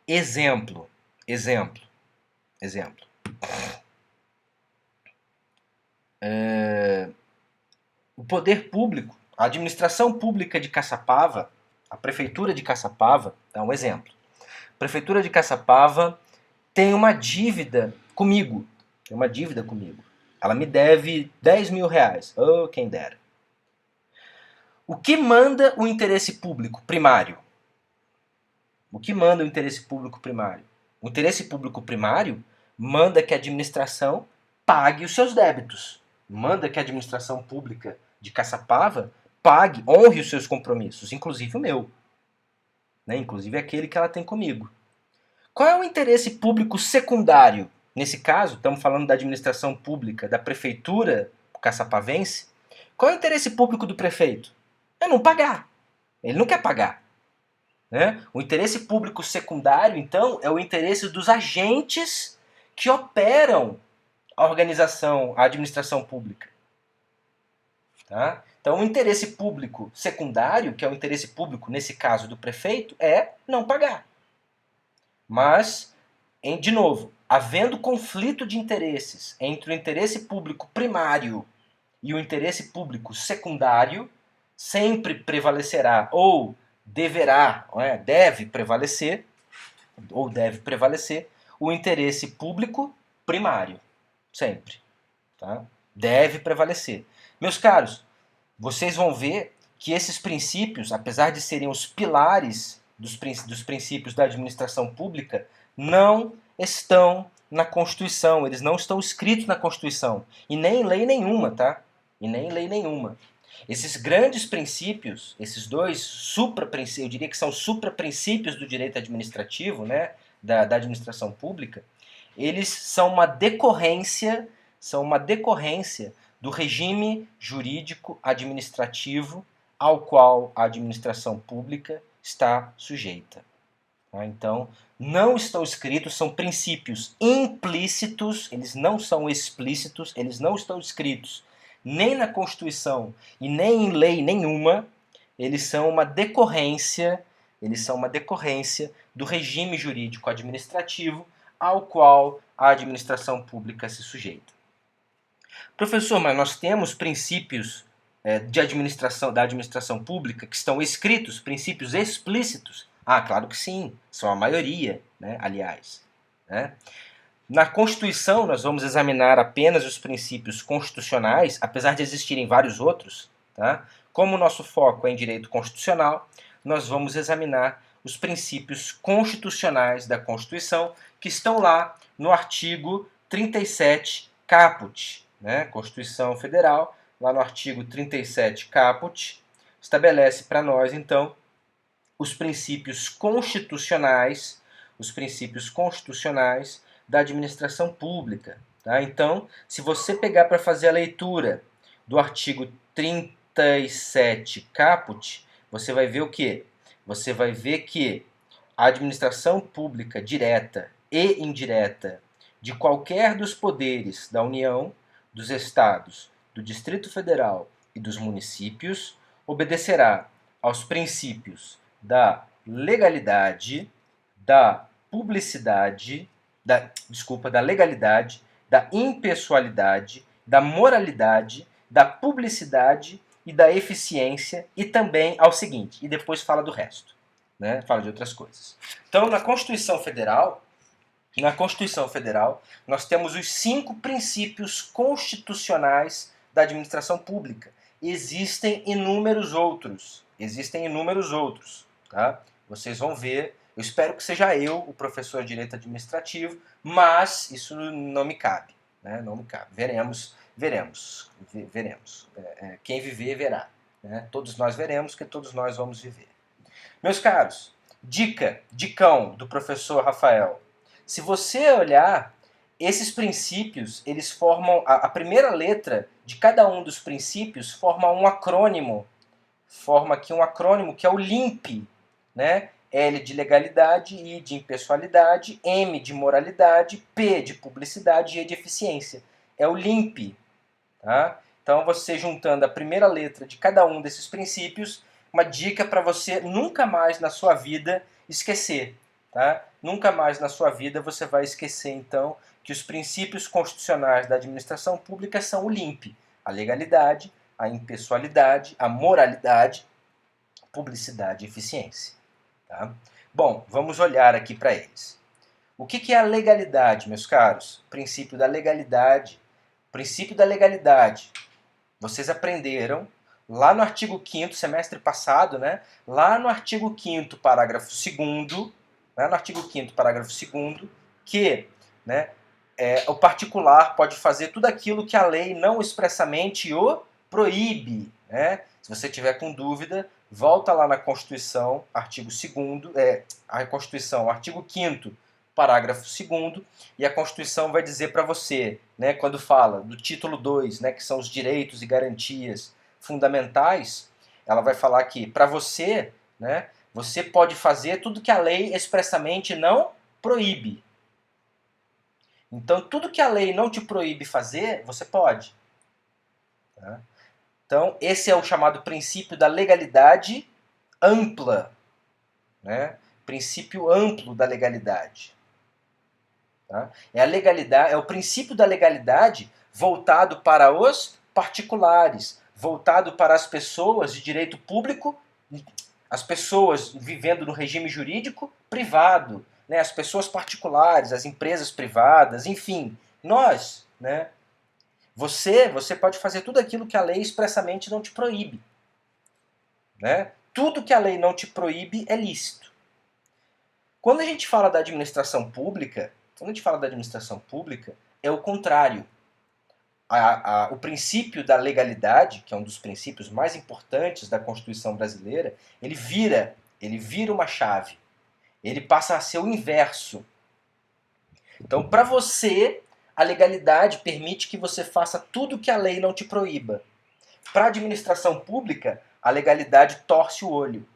Exemplo. O poder público, a administração pública de Caçapava, a prefeitura de Caçapava, dá um exemplo. A prefeitura de Caçapava tem uma dívida comigo. Ela me deve 10 mil reais. Oh, quem dera. O que manda o interesse público primário? O interesse público primário manda que a administração pague os seus débitos. Manda que a administração pública de Caçapava pague, honre os seus compromissos, inclusive o meu. Né? Inclusive aquele que ela tem comigo. Qual é o interesse público secundário? Nesse caso, estamos falando da administração pública da prefeitura caçapavense. Qual é o interesse público do prefeito? É não pagar. Ele não quer pagar. Né? O interesse público secundário, então, é o interesse dos agentes que operam a organização, a administração pública. Tá? Então, o interesse público secundário, que é o interesse público, nesse caso do prefeito, é não pagar. Mas, de novo, havendo conflito de interesses entre o interesse público primário e o interesse público secundário, sempre prevalecerá ou deve prevalecer o interesse público primário. Sempre. Tá? Deve prevalecer. Meus caros, vocês vão ver que esses princípios, apesar de serem os pilares dos princípios da administração pública, não estão na Constituição, eles não estão escritos na Constituição, e nem em lei nenhuma, tá? Esses grandes princípios, esses dois supraprincípios, eu diria que são supraprincípios do direito administrativo, né, da administração pública, eles são uma decorrência do regime jurídico administrativo ao qual a administração pública está sujeita. Tá? Então, não estão escritos, são princípios implícitos, eles não são explícitos, eles não estão escritos nem na Constituição e nem em lei nenhuma, eles são uma decorrência do regime jurídico administrativo ao qual a administração pública se sujeita. Professor, mas nós temos princípios da administração pública que estão escritos, princípios explícitos? Ah, claro que sim, são a maioria, né, aliás. Né? Na Constituição, nós vamos examinar apenas os princípios constitucionais, apesar de existirem vários outros. Tá? Como o nosso foco é em direito constitucional, nós vamos examinar os princípios constitucionais da Constituição, que estão lá no artigo 37 caput, né? Constituição Federal, lá no artigo 37 caput, estabelece para nós, então, os princípios constitucionais da administração pública. Tá? Então, se você pegar para fazer a leitura do artigo 37 caput, você vai ver o quê? Você vai ver que a administração pública direta e indireta de qualquer dos poderes da União, dos Estados, do Distrito Federal e dos municípios obedecerá aos princípios da legalidade, da publicidade, da legalidade, da impessoalidade, da moralidade, da publicidade e da eficiência, e também ao seguinte, e depois fala do resto, né? Fala de outras coisas. Então, na Constituição Federal, nós temos os 5 princípios constitucionais da administração pública. Existem inúmeros outros. Tá? Vocês vão ver. Eu espero que seja eu, o professor de Direito Administrativo, mas isso não me cabe. Né? Não me cabe. Veremos. Quem viver, verá. Né? Todos nós veremos, que todos nós vamos viver. Meus caros, dicão do professor Rafael. Se você olhar, esses princípios, eles formam, a primeira letra de cada um dos princípios forma um acrônimo. Forma aqui um acrônimo que é o LIMP, né? L de legalidade, I de impessoalidade, M de moralidade, P de publicidade e E de eficiência. É o LIMP. Tá? Então, você juntando a primeira letra de cada um desses princípios, uma dica para você nunca mais na sua vida esquecer. Tá? Nunca mais na sua vida você vai esquecer, então, que os princípios constitucionais da administração pública são o LIMP, a legalidade, a impessoalidade, a moralidade, publicidade e eficiência. Tá? Bom, vamos olhar aqui para eles. O que é a legalidade, meus caros? Princípio da legalidade. Princípio da legalidade. Vocês aprenderam lá no artigo 5º, semestre passado, né? Lá no artigo 5º, parágrafo 2º, né? No artigo 5º, parágrafo 2º, que, né, o particular pode fazer tudo aquilo que a lei não expressamente o proíbe. Né? Se você tiver com dúvida, volta lá na Constituição, artigo 2º, a Constituição, artigo 5º, parágrafo 2º, e a Constituição vai dizer para você, né, quando fala do título 2, né, que são os direitos e garantias fundamentais, ela vai falar que para você, né, você pode fazer tudo que a lei expressamente não proíbe. Então, tudo que a lei não te proíbe fazer, você pode. Tá? Então, esse é o chamado princípio da legalidade ampla. Né? Princípio amplo da legalidade. Tá? É o princípio da legalidade voltado para os particulares, voltado para as pessoas de direito público, as pessoas vivendo no regime jurídico privado, né? As pessoas particulares, as empresas privadas, enfim, nós, né? Você pode fazer tudo aquilo que a lei expressamente não te proíbe. Né? Tudo que a lei não te proíbe é lícito. Quando a gente fala da administração pública, é o contrário. O princípio da legalidade, que é um dos princípios mais importantes da Constituição brasileira, ele vira uma chave. Ele passa a ser o inverso. Então, para você, a legalidade permite que você faça tudo que a lei não te proíba. Para a administração pública, a legalidade torce o olho.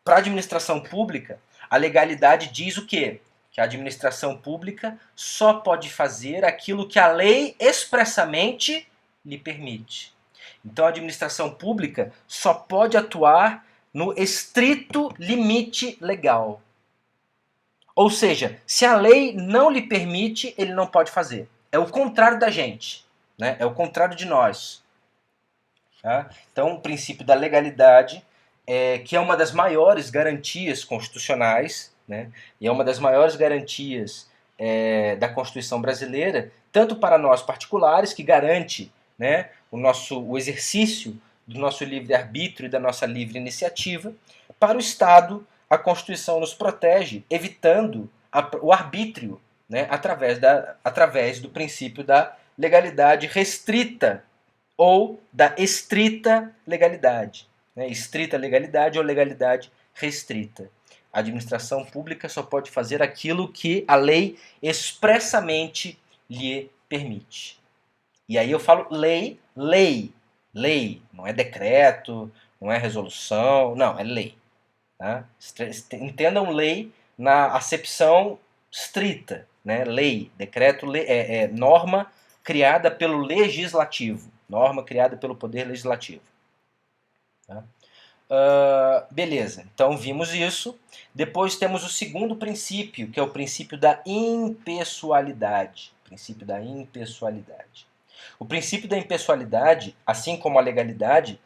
Para a administração pública, a legalidade diz o quê? Que a administração pública só pode fazer aquilo que a lei expressamente lhe permite. Então, a administração pública só pode atuar no estrito limite legal. Ou seja, se a lei não lhe permite, ele não pode fazer. É o contrário da gente, né? É o contrário de nós. Tá? Então, o princípio da legalidade que é uma das maiores garantias constitucionais, né, e é uma das maiores garantias da Constituição brasileira, tanto para nós particulares, que garante, né, o exercício do nosso livre-arbítrio e da nossa livre iniciativa, para o Estado, a Constituição nos protege, evitando o arbítrio, né, através do princípio da legalidade restrita ou da estrita legalidade. Né? Estrita legalidade ou legalidade restrita. A administração pública só pode fazer aquilo que a lei expressamente lhe permite. E aí eu falo lei, lei, lei. Não é decreto, não é resolução, não, é lei. Tá? Entendam lei na acepção estrita. Né? Lei, decreto, norma criada pelo legislativo. Norma criada pelo poder legislativo. Tá? Beleza, então vimos isso. Depois temos o segundo princípio, que é o princípio da impessoalidade. Princípio da impessoalidade. O princípio da impessoalidade, assim como a legalidade,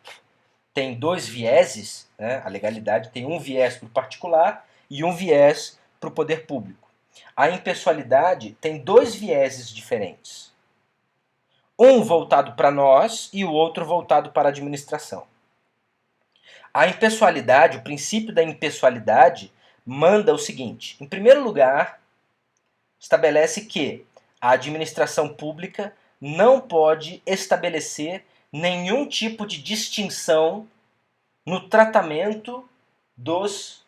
tem dois vieses. Né? A legalidade tem um viés para o particular e um viés para o poder público. A impessoalidade tem dois vieses diferentes. Um voltado para nós e o outro voltado para a administração. A impessoalidade, o princípio da impessoalidade, manda o seguinte: em primeiro lugar, estabelece que a administração pública não pode estabelecer nenhum tipo de distinção no tratamento dos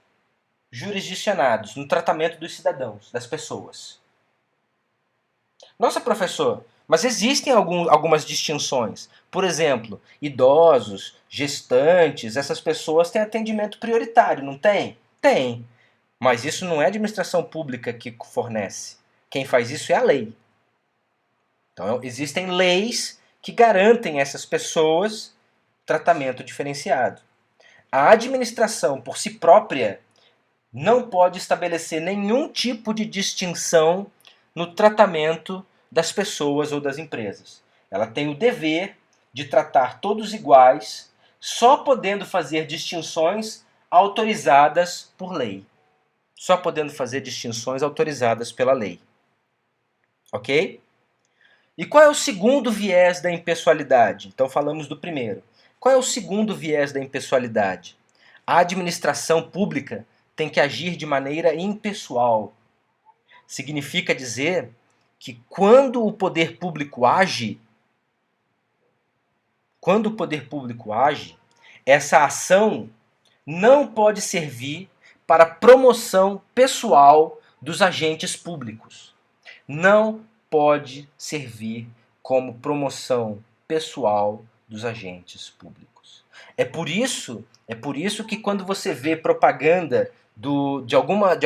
jurisdicionados, no tratamento dos cidadãos, das pessoas. Nossa, professor, mas existem algumas distinções. Por exemplo, idosos, gestantes, essas pessoas têm atendimento prioritário, não tem? Tem. Mas isso não é a administração pública que fornece. Quem faz isso é a lei. Então, existem leis que garantem a essas pessoas tratamento diferenciado. A administração, por si própria, não pode estabelecer nenhum tipo de distinção no tratamento das pessoas ou das empresas. Ela tem o dever de tratar todos iguais, só podendo fazer distinções autorizadas por lei. Só podendo fazer distinções autorizadas pela lei. Ok? E qual é o segundo viés da impessoalidade? Então falamos do primeiro. Qual é o segundo viés da impessoalidade? A administração pública tem que agir de maneira impessoal. Significa dizer que quando o poder público age, essa ação não pode servir para promoção pessoal dos agentes públicos. Não pode servir como promoção pessoal dos agentes públicos. É por isso que quando você vê propaganda de alguma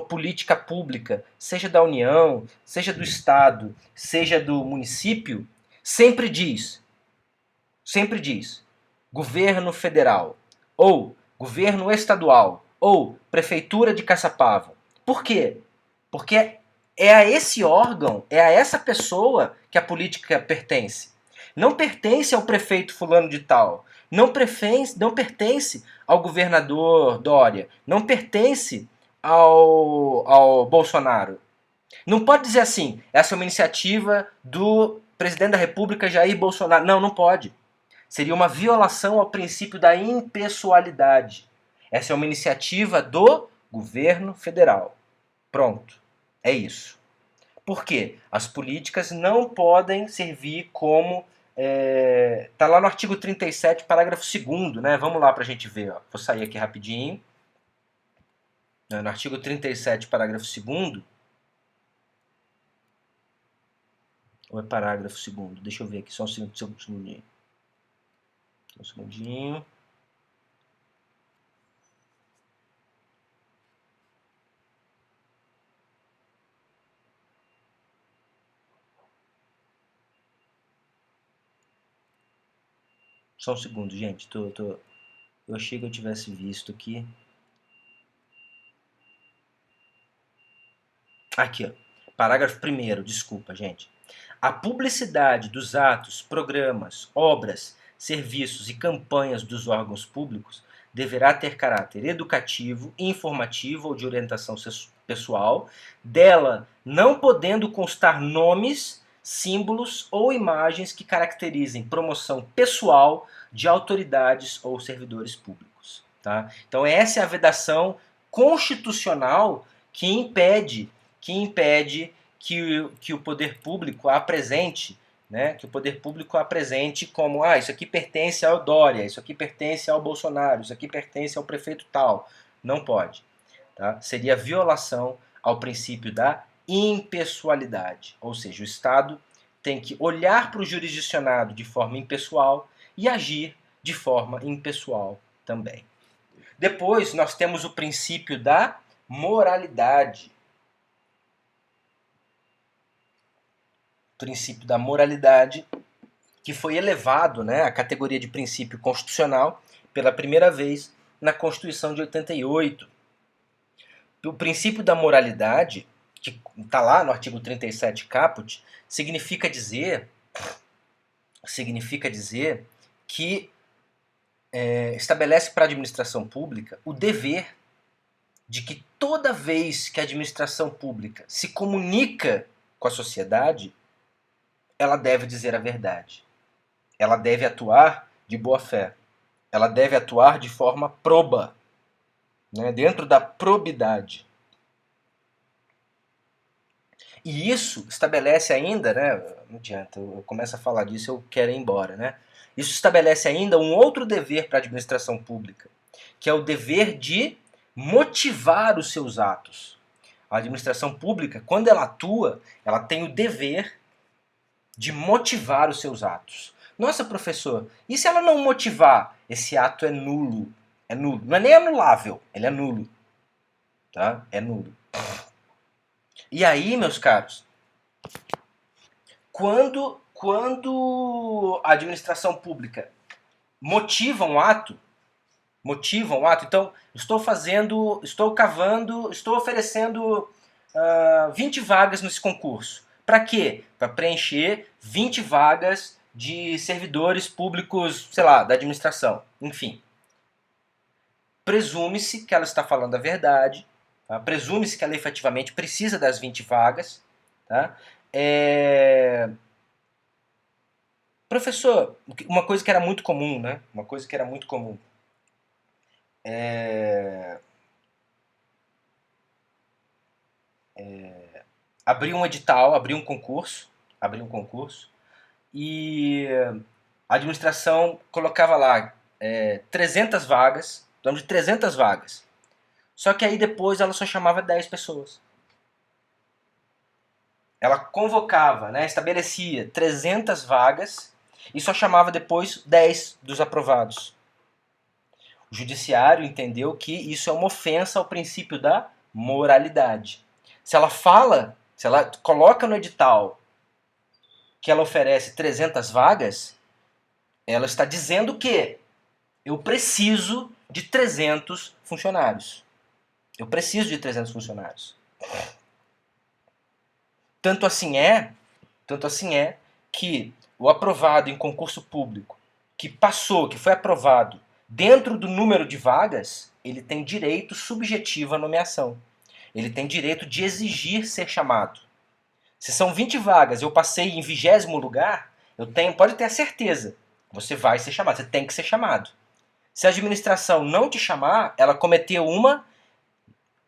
política pública, seja da União, seja do Estado, seja do município, sempre diz governo federal, ou governo estadual, ou prefeitura de Caçapava. Por quê? Porque é a esse órgão, é a essa pessoa que a política pertence. Não pertence ao prefeito fulano de tal. Não pertence ao governador Dória. Não pertence ao Bolsonaro. Não pode dizer assim, essa é uma iniciativa do presidente da República Jair Bolsonaro. Não, não pode. Seria uma violação ao princípio da impessoalidade. Essa é uma iniciativa do governo federal. Pronto. É isso. Por quê? As políticas não podem servir como... Tá lá no artigo 37, parágrafo 2º, né? Vamos lá pra gente ver. Ó. Vou sair aqui rapidinho. No artigo 37, parágrafo 2º. Ou é parágrafo 2º? Deixa eu ver aqui, só um segundinho. Um segundinho. Só um segundo, gente. Eu achei que eu tivesse visto aqui. Aqui, ó. Parágrafo 1º, desculpa, gente. A publicidade dos atos, programas, obras, serviços e campanhas dos órgãos públicos deverá ter caráter educativo, informativo ou de orientação pessoal, dela não podendo constar nomes, símbolos ou imagens que caracterizem promoção pessoal de autoridades ou servidores públicos. Tá? Então essa é a vedação constitucional que impede que o poder público apresente, né, que o poder público apresente como isso aqui pertence ao Dória, isso aqui pertence ao Bolsonaro, isso aqui pertence ao prefeito tal. Não pode. Tá? Seria violação ao princípio da impessoalidade, ou seja, o Estado tem que olhar para o jurisdicionado de forma impessoal e agir de forma impessoal também. Depois nós temos o princípio da moralidade. O princípio da moralidade, que foi elevado, né, à categoria de princípio constitucional pela primeira vez na Constituição de 88. O princípio da moralidade, que está lá no artigo 37 caput, significa dizer que estabelece para a administração pública o dever de que toda vez que a administração pública se comunica com a sociedade, ela deve dizer a verdade. Ela deve atuar de boa fé. Ela deve atuar de forma proba, né, dentro da probidade. E isso estabelece ainda, né, não adianta, eu começo a falar disso, eu quero ir embora, né? Isso estabelece ainda um outro dever para a administração pública, que é o dever de motivar os seus atos. A administração pública, quando ela atua, ela tem o dever de motivar os seus atos. Nossa, professor, e se ela não motivar? Esse ato é nulo. É nulo. Não é nem anulável, ele é nulo. Tá? É nulo. E aí, meus caros, quando a administração pública motiva um ato, então estou cavando, estou oferecendo 20 vagas nesse concurso. Para quê? Para preencher 20 vagas de servidores públicos, sei lá, da administração. Enfim. Presume-se que ela está falando a verdade, tá? Presume-se que ela efetivamente precisa das 20 vagas. Tá? Professor, uma coisa que era muito comum, né? Uma coisa que era muito comum. Abrir um edital, abrir um concurso, e a administração colocava lá 300 vagas, de 300 vagas. Só que aí depois ela só chamava 10 pessoas. Ela convocava, né, estabelecia 300 vagas e só chamava depois 10 dos aprovados. O judiciário entendeu que isso é uma ofensa ao princípio da moralidade. Se ela coloca no edital que ela oferece 300 vagas, ela está dizendo que eu preciso de 300 funcionários. Eu preciso de 300 funcionários. Tanto assim é que o aprovado em concurso público, que foi aprovado dentro do número de vagas, ele tem direito subjetivo à nomeação. Ele tem direito de exigir ser chamado. Se são 20 vagas, eu passei em 20º lugar, pode ter a certeza, você vai ser chamado, você tem que ser chamado. Se a administração não te chamar, ela cometeu uma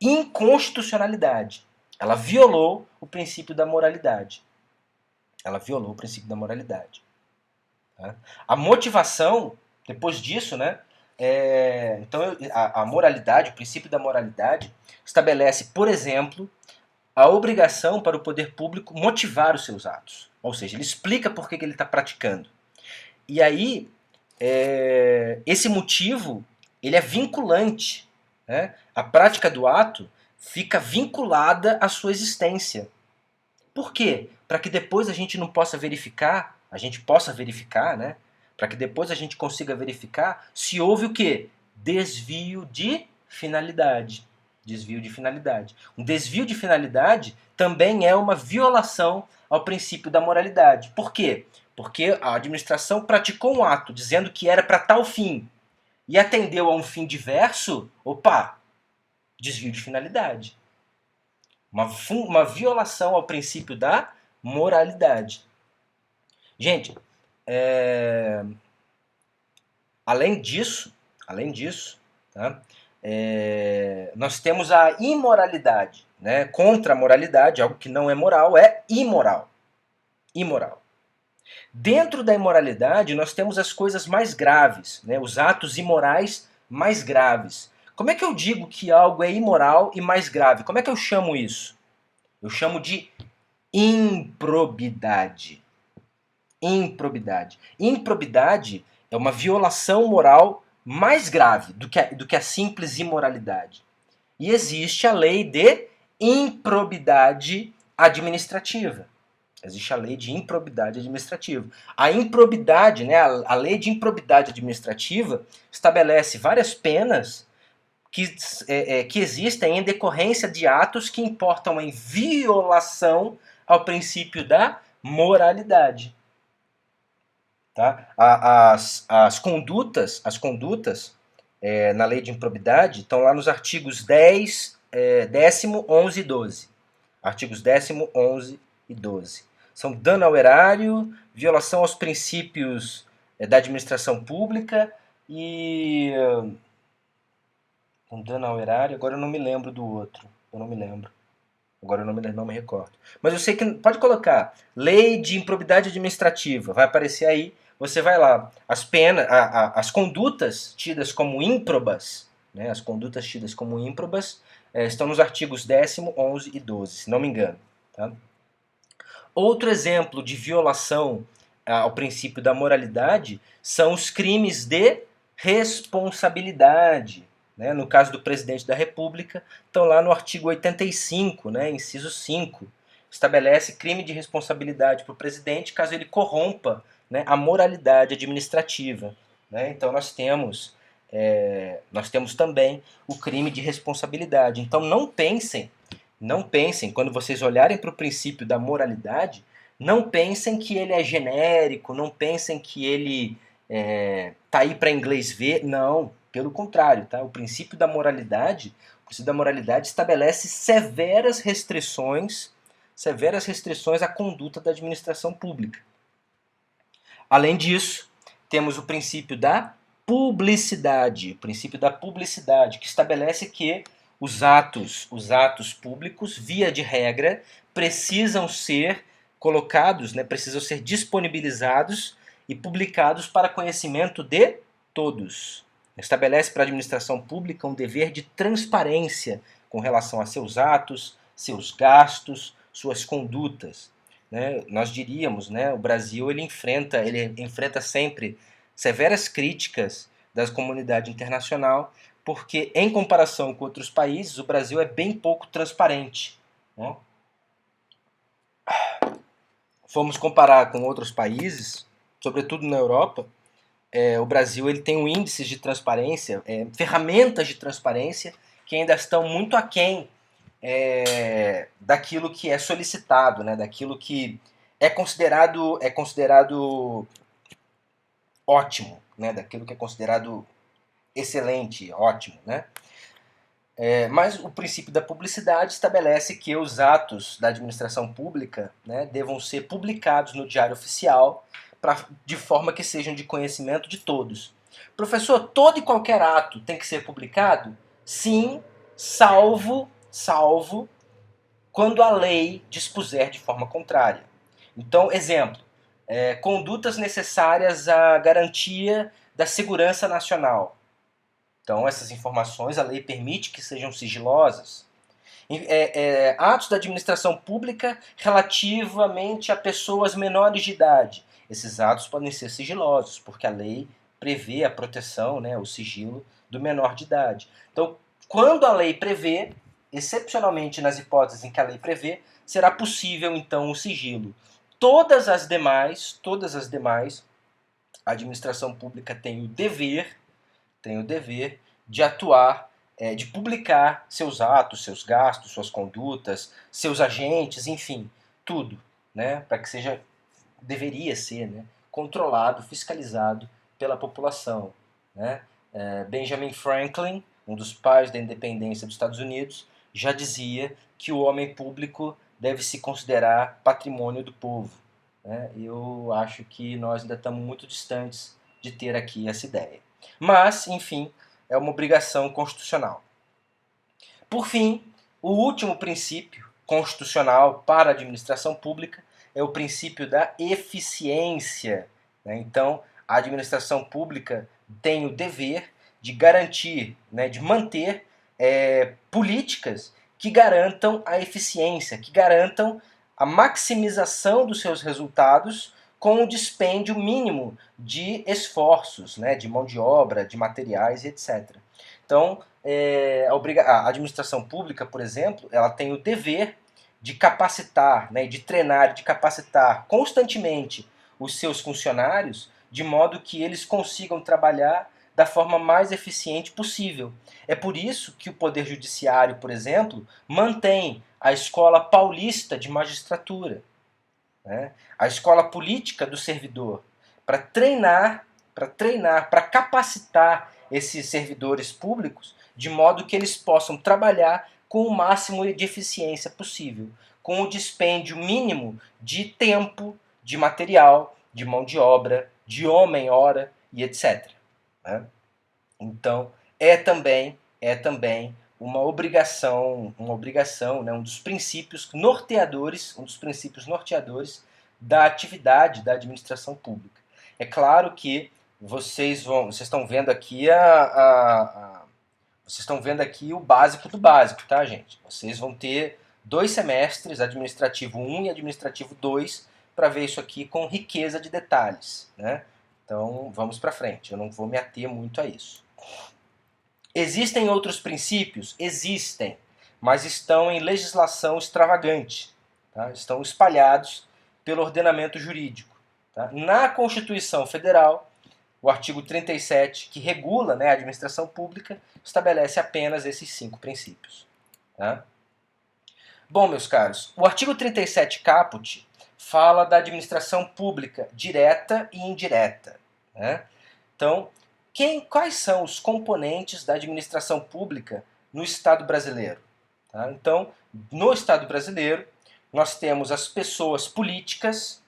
inconstitucionalidade. Ela violou o princípio da moralidade. Tá? A motivação, depois disso, né? Então a moralidade, o princípio da moralidade, estabelece, por exemplo, a obrigação para o poder público motivar os seus atos. Ou seja, ele explica por que ele está praticando. E aí, esse motivo ele é vinculante. Né? A prática do ato fica vinculada à sua existência. Por quê? Para que depois a gente não possa verificar, né? Para que depois a gente consiga verificar se houve o quê? Desvio de finalidade. Um desvio de finalidade também é uma violação ao princípio da moralidade. Por quê? Porque a administração praticou um ato dizendo que era para tal fim. e atendeu a um fim diverso, opa, desvio de finalidade. Uma violação ao princípio da moralidade. Gente, além disso, tá? Nós temos a imoralidade, né? Contra a moralidade, algo que não é moral, é imoral. Imoral. Dentro da imoralidade, nós temos as coisas mais graves, né? Os atos imorais mais graves. Como é que eu digo que algo é imoral e mais grave? Como é que eu chamo isso? Eu chamo de improbidade. Improbidade. Improbidade é uma violação moral mais grave do que a simples imoralidade. E existe a lei de improbidade administrativa. Existe a lei de improbidade administrativa. A improbidade, né, a lei de improbidade administrativa estabelece várias penas que existem em decorrência de atos que importam em violação ao princípio da moralidade. Tá? As condutas na lei de improbidade estão lá nos artigos 10, 10º, 11 e 12. Artigos 10º, 11 e 12. São dano ao erário, violação aos princípios da administração pública e um dano ao erário. Agora eu não me lembro do outro. Eu não me lembro. Agora eu não me recordo. Mas eu sei que pode colocar lei de improbidade administrativa. Vai aparecer aí. Você vai lá. As penas, as condutas tidas como ímprobas, né, as condutas tidas como ímprobas, estão nos artigos 10º, 11 e 12, se não me engano. Tá? Outro exemplo de violação ao princípio da moralidade são os crimes de responsabilidade. Né? No caso do presidente da República, estão lá no artigo 85, né, inciso 5. Estabelece crime de responsabilidade para o presidente caso ele corrompa, né, a moralidade administrativa. Né? Então nós temos também o crime de responsabilidade. Então não pensem, quando vocês olharem para o princípio da moralidade, não pensem que ele é genérico, não pensem que ele tá aí para inglês ver. Não, pelo contrário, tá? O princípio da moralidade estabelece severas restrições à conduta da administração pública. Além disso, temos o princípio da publicidade, que estabelece que os atos públicos, via de regra, precisam ser colocados, né, precisam ser disponibilizados e publicados para conhecimento de todos. Estabelece para a administração pública um dever de transparência com relação a seus atos, seus gastos, suas condutas. Né? Nós diríamos, né, o Brasil ele enfrenta sempre severas críticas da comunidade internacional, porque em comparação com outros países, o Brasil é bem pouco transparente. Né? Fomos comparar com outros países, sobretudo na Europa, o Brasil ele tem um índice de transparência, ferramentas de transparência que ainda estão muito aquém daquilo que é solicitado, né, daquilo que é considerado ótimo, né, daquilo que é considerado excelente, ótimo, né? Mas o princípio da publicidade estabelece que os atos da administração pública, né, devam ser publicados no Diário Oficial de forma que sejam de conhecimento de todos. Professor, todo e qualquer ato tem que ser publicado? Sim, salvo quando a lei dispuser de forma contrária. Então, exemplo, condutas necessárias à garantia da segurança nacional. Então, essas informações a lei permite que sejam sigilosas. Atos da administração pública relativamente a pessoas menores de idade. Esses atos podem ser sigilosos, porque a lei prevê a proteção, né, o sigilo do menor de idade. Então, quando a lei prevê, excepcionalmente nas hipóteses em que a lei prevê, será possível, então, o sigilo. Todas as demais, a administração pública tem o dever de atuar, de publicar seus atos, seus gastos, suas condutas, seus agentes, enfim, tudo, né, para que deveria ser, né, controlado, fiscalizado pela população. Né? Benjamin Franklin, um dos pais da independência dos Estados Unidos, já dizia que o homem público deve se considerar patrimônio do povo, né? Eu acho que nós ainda estamos muito distantes de ter aqui essa ideia. Mas, enfim, é uma obrigação constitucional. Por fim, o último princípio constitucional para a administração pública é o princípio da eficiência, né? Então, a administração pública tem o dever de garantir, né, de manter políticas que garantam a eficiência, que garantam a maximização dos seus resultados com o dispêndio mínimo de esforços, né, de mão de obra, de materiais e etc. Então, a administração pública, por exemplo, ela tem o dever de capacitar, né, de treinar, de capacitar constantemente os seus funcionários de modo que eles consigam trabalhar da forma mais eficiente possível. É por isso que o Poder Judiciário, por exemplo, mantém a Escola Paulista de Magistratura, né? A escola política do servidor, para capacitar esses servidores públicos de modo que eles possam trabalhar com o máximo de eficiência possível, com o dispêndio mínimo de tempo, de material, de mão de obra, de homem-hora e etc. Né? Então, é também uma obrigação, né, um dos princípios norteadores da atividade da administração pública. É claro que vocês estão vendo aqui vocês estão vendo aqui o básico do básico, tá, gente? Vocês vão ter 2 semestres, administrativo 1 e administrativo 2, para ver isso aqui com riqueza de detalhes, né? Então, vamos para frente. Eu não vou me ater muito a isso. Existem outros princípios? Existem, mas estão em legislação extravagante, tá? Estão espalhados pelo ordenamento jurídico. Tá? Na Constituição Federal, o artigo 37, que regula, né, a administração pública, estabelece apenas esses 5 princípios. Tá? Bom, meus caros, o artigo 37 caput fala da administração pública direta e indireta. Né? Então, quais são os componentes da administração pública no Estado brasileiro? Tá? Então, no Estado brasileiro, nós temos as pessoas políticas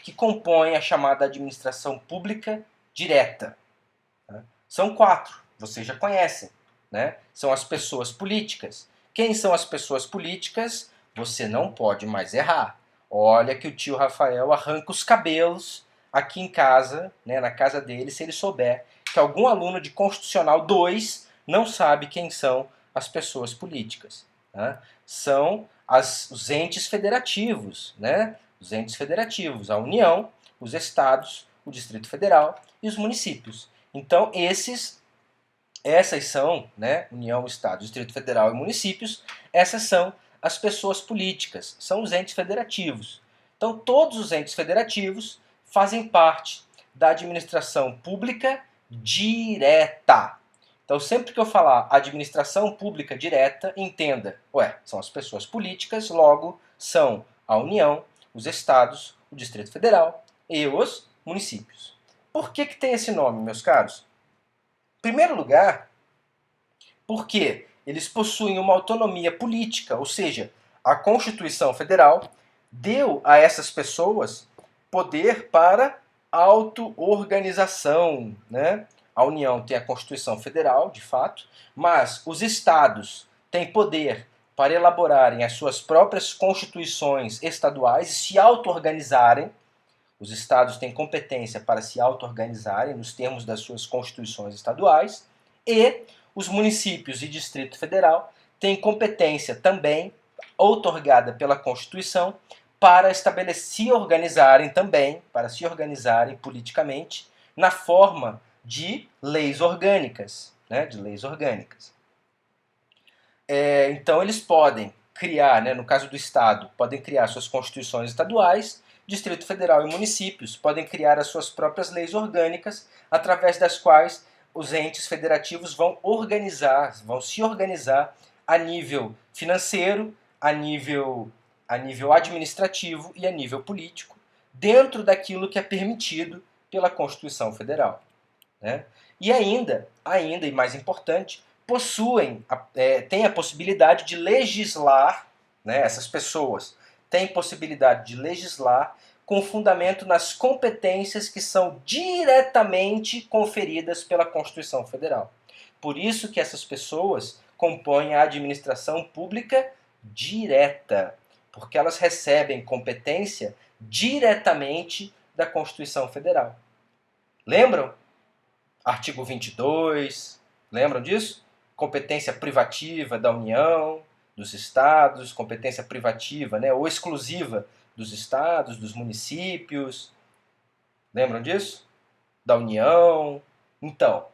que compõem a chamada administração pública direta. Tá? São 4, vocês já conhecem. Né? São as pessoas políticas. Quem são as pessoas políticas? Você não pode mais errar. Olha que o tio Rafael arranca os cabelos aqui em casa, né, na casa dele, se ele souber que algum aluno de Constitucional 2 não sabe quem são as pessoas políticas. Né? São os entes federativos, né? Os entes federativos, a União, os estados, o Distrito Federal e os municípios. Então, essas são, né, União, Estado, Distrito Federal e municípios, essas são as pessoas políticas, são os entes federativos. Então, todos os entes federativos fazem parte da administração pública direta. Então, sempre que eu falar administração pública direta, entenda, são as pessoas políticas, logo são a União, os estados, o Distrito Federal e os municípios. Por que tem esse nome, meus caros? Em primeiro lugar, porque eles possuem uma autonomia política, ou seja, a Constituição Federal deu a essas pessoas poder para auto-organização, né? A União tem a Constituição Federal, de fato, mas os estados têm poder para elaborarem as suas próprias constituições estaduais e se auto-organizarem. Os estados têm competência para se auto-organizarem nos termos das suas constituições estaduais e os municípios e Distrito Federal têm competência também, outorgada pela Constituição, para se organizarem também, para se organizarem politicamente, na forma de leis orgânicas. Né, de leis orgânicas. Então eles podem criar, né, no caso do Estado, podem criar suas constituições estaduais, Distrito Federal e municípios podem criar as suas próprias leis orgânicas, através das quais os entes federativos vão se organizar a nível financeiro, a nível administrativo e a nível político, dentro daquilo que é permitido pela Constituição Federal. Né? E ainda e mais importante, têm a possibilidade de legislar, né, essas pessoas têm possibilidade de legislar com fundamento nas competências que são diretamente conferidas pela Constituição Federal. Por isso que essas pessoas compõem a administração pública direta, porque elas recebem competência diretamente da Constituição Federal. Lembram? Artigo 22, lembram disso? Competência privativa da União, dos estados, competência privativa, né, ou exclusiva dos estados, dos municípios. Lembram disso? Da União. Então,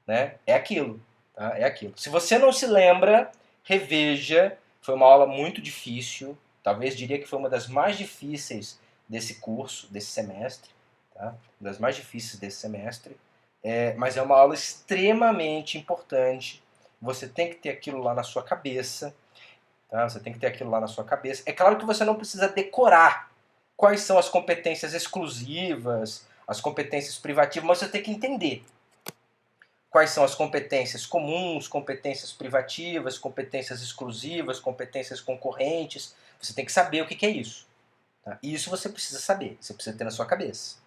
né, é aquilo. Tá? É aquilo. Se você não se lembra, reveja. Foi uma aula muito difícil. Talvez diria que foi uma das mais difíceis desse curso, desse semestre. Tá? Uma das mais difíceis desse semestre. Mas é uma aula extremamente importante. Você tem que ter aquilo lá na sua cabeça. Tá? Você tem que ter aquilo lá na sua cabeça. É claro que você não precisa decorar quais são as competências exclusivas, as competências privativas, mas você tem que entender quais são as competências comuns, competências privativas, competências exclusivas, competências concorrentes. Você tem que saber o que é isso. Tá? Isso você precisa saber, você precisa ter na sua cabeça.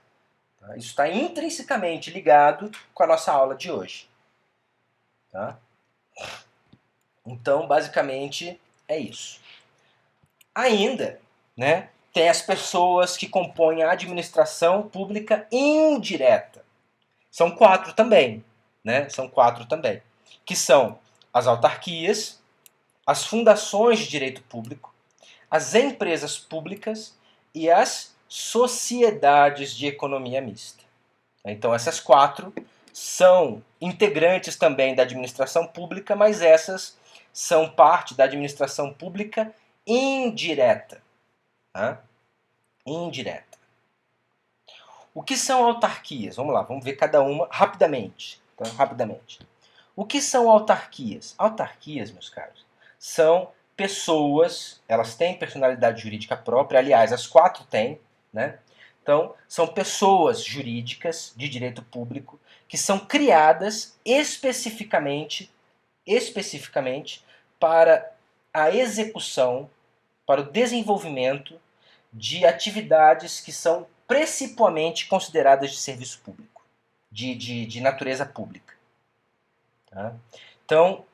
Tá? Isso está intrinsecamente ligado com a nossa aula de hoje. Tá? Então, basicamente, é isso. Ainda, né, tem as pessoas que compõem a administração pública indireta. São 4 também. Né? São 4 também. Que são as autarquias, as fundações de direito público, as empresas públicas e as sociedades de economia mista. Então, essas 4 são integrantes também da administração pública, mas essas são parte da administração pública indireta. Tá? Indireta. O que são autarquias? Vamos lá, vamos ver cada uma rapidamente. Tá? Rapidamente. O que são autarquias? Autarquias, meus caros, são pessoas, elas têm personalidade jurídica própria, aliás, as 4 têm, né? Então, são pessoas jurídicas de direito público que são criadas especificamente para a execução, para o desenvolvimento de atividades que são principalmente consideradas de serviço público, de natureza pública. Tá? Então,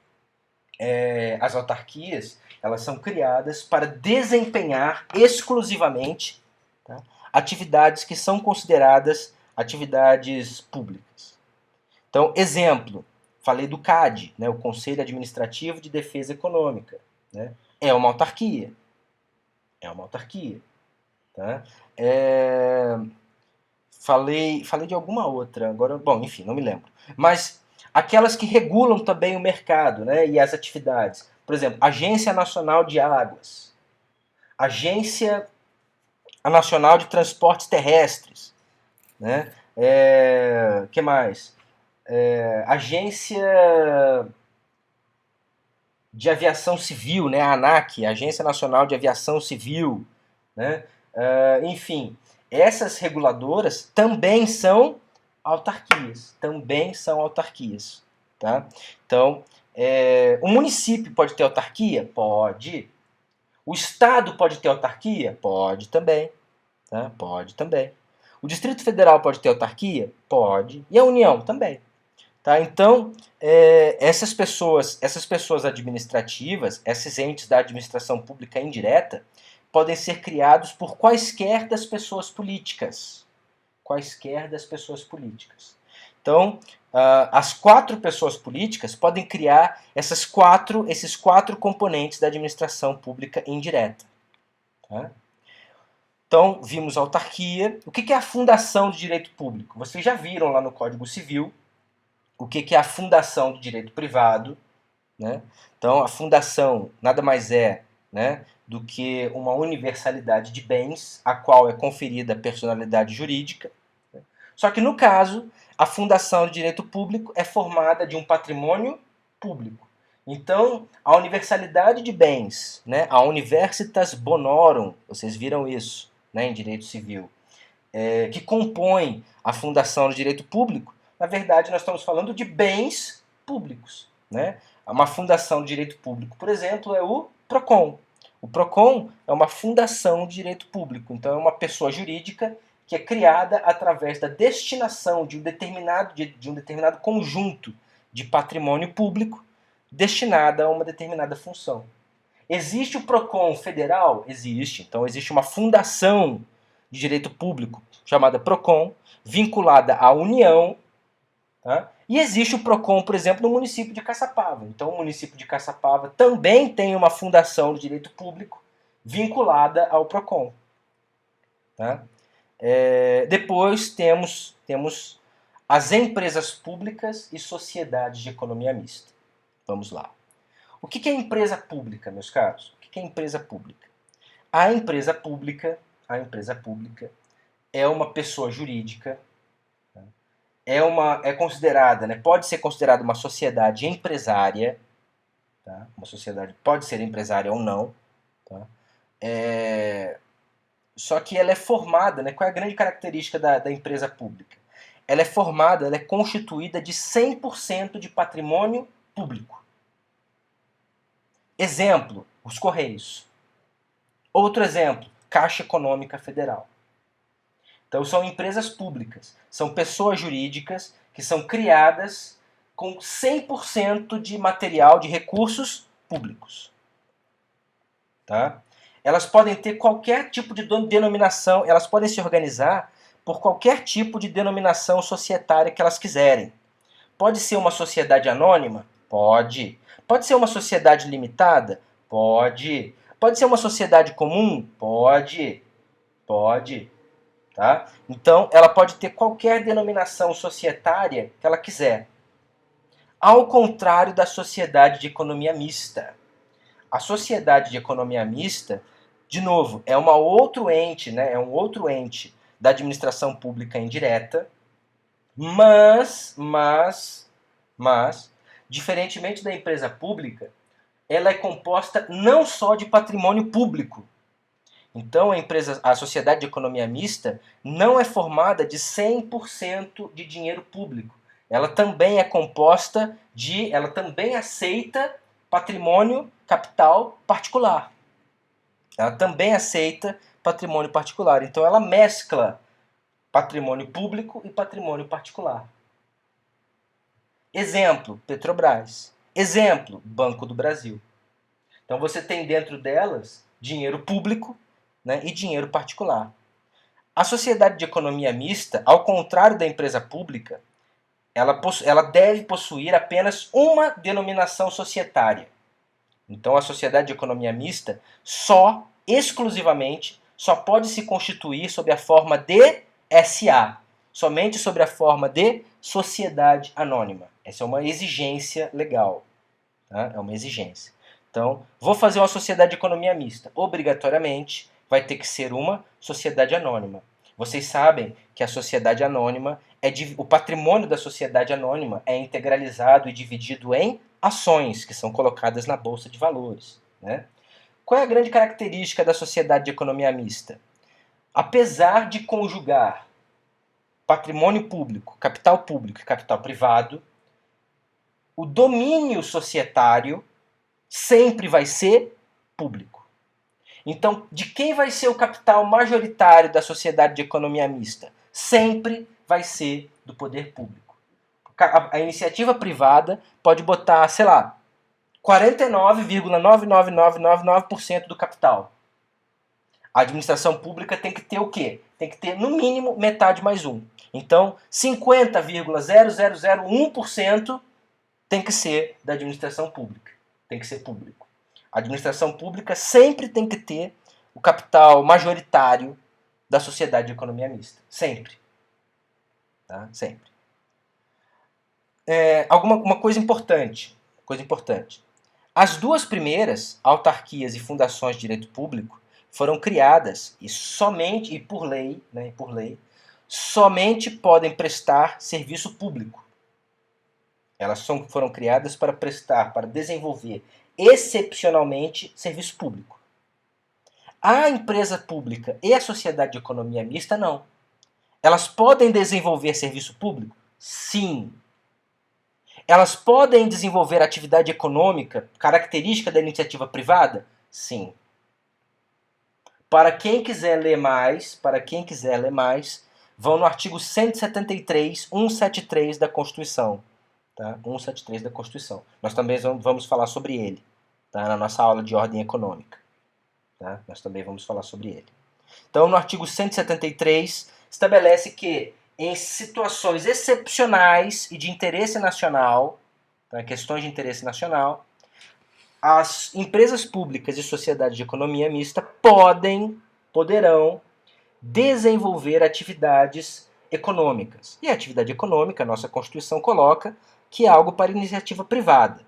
as autarquias, elas são criadas para desempenhar exclusivamente, tá, atividades que são consideradas atividades públicas. Então, exemplo, falei do CAD, né, o Conselho Administrativo de Defesa Econômica. Né, é uma autarquia. É uma autarquia. Tá? Falei de alguma outra, agora, bom, enfim, não me lembro. Mas aquelas que regulam também o mercado, né, e as atividades. Por exemplo, Agência Nacional de Águas, Agência Nacional de Transportes Terrestres, né? Que mais? Agência de Aviação Civil, né? A ANAC, Agência Nacional de Aviação Civil, né? Enfim, essas reguladoras também são autarquias, tá? Então, o município pode ter autarquia? Pode. O Estado pode ter autarquia? Pode também. Tá? Pode também. O Distrito Federal pode ter autarquia? Pode. E a União também. Tá? Então, essas pessoas administrativas, esses entes da administração pública indireta, podem ser criados por quaisquer das pessoas políticas. Quaisquer das pessoas políticas. Então, as 4 pessoas políticas podem criar esses 4 componentes da administração pública indireta. Tá? Então, vimos autarquia. O que é a fundação de direito público? Vocês já viram lá no Código Civil o que é a fundação do direito privado. Né? Então, a fundação nada mais é, né, do que uma universalidade de bens, a qual é conferida personalidade jurídica. Né? Só que, no caso, a fundação de direito público é formada de um patrimônio público. Então, a universalidade de bens, né, a universitas bonorum, vocês viram isso, né, em direito civil, que compõe a fundação do direito público, na verdade, nós estamos falando de bens públicos, né? Uma fundação de direito público, por exemplo, é o PROCON. O PROCON é uma fundação de direito público, então é uma pessoa jurídica que é criada através da destinação de um determinado conjunto de patrimônio público destinada a uma determinada função. Existe o PROCON federal? Existe. Então existe uma fundação de direito público chamada PROCON, vinculada à União, tá? E existe o PROCON, por exemplo, no município de Caçapava. Então o município de Caçapava também tem uma fundação de direito público vinculada ao PROCON. Tá? Depois temos as empresas públicas e sociedades de economia mista. Vamos lá. O que é empresa pública, meus caros? O que é empresa pública? A empresa pública é uma pessoa jurídica, é considerada, né, pode ser considerada uma sociedade empresária, tá? Uma sociedade pode ser empresária ou não, tá? Só que ela é formada, né, qual é a grande característica da empresa pública? Ela é constituída de 100% de patrimônio público. Exemplo, os Correios. Outro exemplo, Caixa Econômica Federal. Então são empresas públicas, são pessoas jurídicas que são criadas com 100% de material, de recursos públicos. Tá? Elas podem ter qualquer tipo de denominação, elas podem se organizar por qualquer tipo de denominação societária que elas quiserem. Pode ser uma sociedade anônima? Pode. Pode ser uma sociedade limitada? Pode. Pode ser uma sociedade comum? Pode. Pode. Tá? Então, ela pode ter qualquer denominação societária que ela quiser. Ao contrário da sociedade de economia mista. A sociedade de economia mista, de novo, é um outro ente da administração pública indireta, mas, diferentemente da empresa pública, ela é composta não só de patrimônio público. Então a sociedade de economia mista não é formada de 100% de dinheiro público. Ela também é composta ela também aceita patrimônio capital particular. Ela também aceita patrimônio particular. Então ela mescla patrimônio público e patrimônio particular. Exemplo, Petrobras. Exemplo, Banco do Brasil. Então você tem dentro delas dinheiro público, né, e dinheiro particular. A sociedade de economia mista, ao contrário da empresa pública, ela deve possuir apenas uma denominação societária. Então a sociedade de economia mista exclusivamente, só pode se constituir sob a forma de SA, somente sobre a forma de sociedade anônima. Essa é uma exigência legal. Tá? É uma exigência. Então, vou fazer uma sociedade de economia mista. Obrigatoriamente, vai ter que ser uma sociedade anônima. Vocês sabem que a sociedade anônima, o patrimônio da sociedade anônima é integralizado e dividido em ações que são colocadas na Bolsa de Valores. Né? Qual é a grande característica da sociedade de economia mista? Apesar de conjugar patrimônio público e capital privado, o domínio societário sempre vai ser público. Então, de quem vai ser o capital majoritário da sociedade de economia mista? Sempre vai ser do poder público. A iniciativa privada pode botar, sei lá, 49,99999% do capital. A administração pública tem que ter o quê? Tem que ter, no mínimo, metade mais um. Então, 50,0001% tem que ser da administração pública. Tem que ser público. A administração pública sempre tem que ter o capital majoritário da sociedade de economia mista. Sempre. Tá? Sempre. Uma coisa importante. As duas primeiras, autarquias e fundações de direito público, foram criadas por lei, somente podem prestar serviço público. Elas foram criadas para desenvolver excepcionalmente serviço público. A empresa pública e a sociedade de economia mista não. Elas podem desenvolver serviço público? Sim. Elas podem desenvolver atividade econômica característica da iniciativa privada? Sim. Para quem quiser ler mais, vão no artigo 173, 173 da Constituição. Tá? 173 da Constituição. Nós também vamos falar sobre ele, tá? Na nossa aula de ordem econômica. Tá? Nós também vamos falar sobre ele. Então, no artigo 173, estabelece que em situações excepcionais e de interesse nacional, tá? Questões de interesse nacional, as empresas públicas e sociedades de economia mista poderão desenvolver atividades econômicas. E a atividade econômica, a nossa Constituição coloca que é algo para iniciativa privada.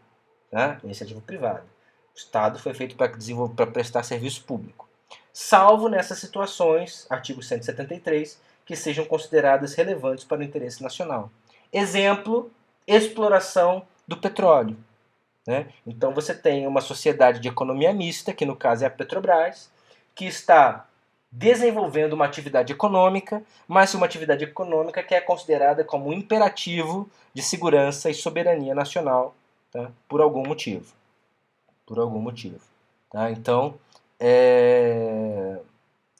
Né? Iniciativa privada. O Estado foi feito para prestar serviço público. Salvo nessas situações, artigo 173, que sejam consideradas relevantes para o interesse nacional. Exemplo, exploração do petróleo. Né? Então você tem uma sociedade de economia mista, que no caso é a Petrobras, que está desenvolvendo uma atividade econômica, mas uma atividade econômica que é considerada como um imperativo de segurança e soberania nacional, tá? Por algum motivo. Por algum motivo. Tá? Então,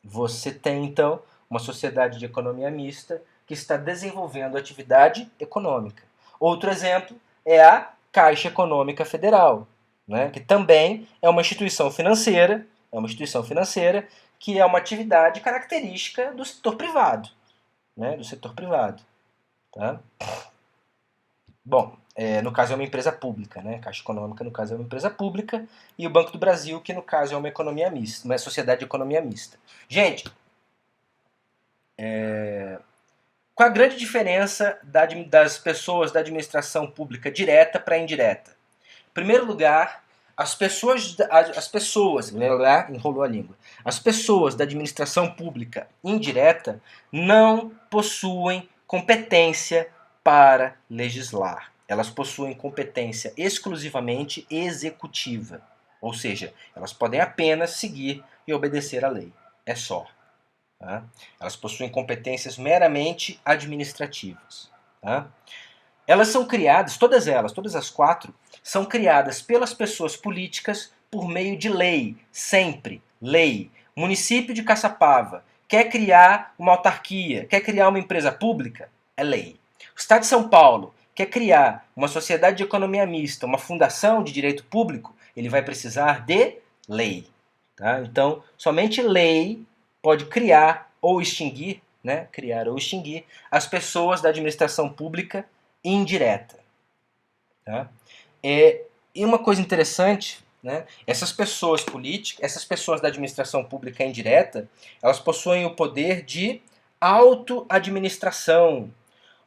você tem então uma sociedade de economia mista que está desenvolvendo atividade econômica. Outro exemplo é a Caixa Econômica Federal, né? Que também é uma instituição financeira, que é uma atividade característica do setor privado, né? Do setor privado, tá? Bom, no caso é uma empresa pública, né? Caixa Econômica, no caso, é uma empresa pública, e o Banco do Brasil, que no caso é uma economia mista, uma sociedade de economia mista. Gente, qual a grande diferença das pessoas da administração pública direta para indireta? Em primeiro lugar, as pessoas, enrolou a língua. As pessoas da administração pública indireta não possuem competência para legislar. Elas possuem competência exclusivamente executiva. Ou seja, elas podem apenas seguir e obedecer à lei. É só. Tá? Elas possuem competências meramente administrativas. Tá? Elas são criadas, todas as quatro, são criadas pelas pessoas políticas por meio de lei, sempre, lei. Município de Caçapava quer criar uma autarquia, quer criar uma empresa pública, é lei. O Estado de São Paulo quer criar uma sociedade de economia mista, uma fundação de direito público, ele vai precisar de lei. Tá? Então, somente lei pode criar ou extinguir, né? Criar ou extinguir as pessoas da administração pública indireta. Tá? E uma coisa interessante, né? Essas pessoas políticas, essas pessoas da administração pública indireta, elas possuem o poder de auto-administração.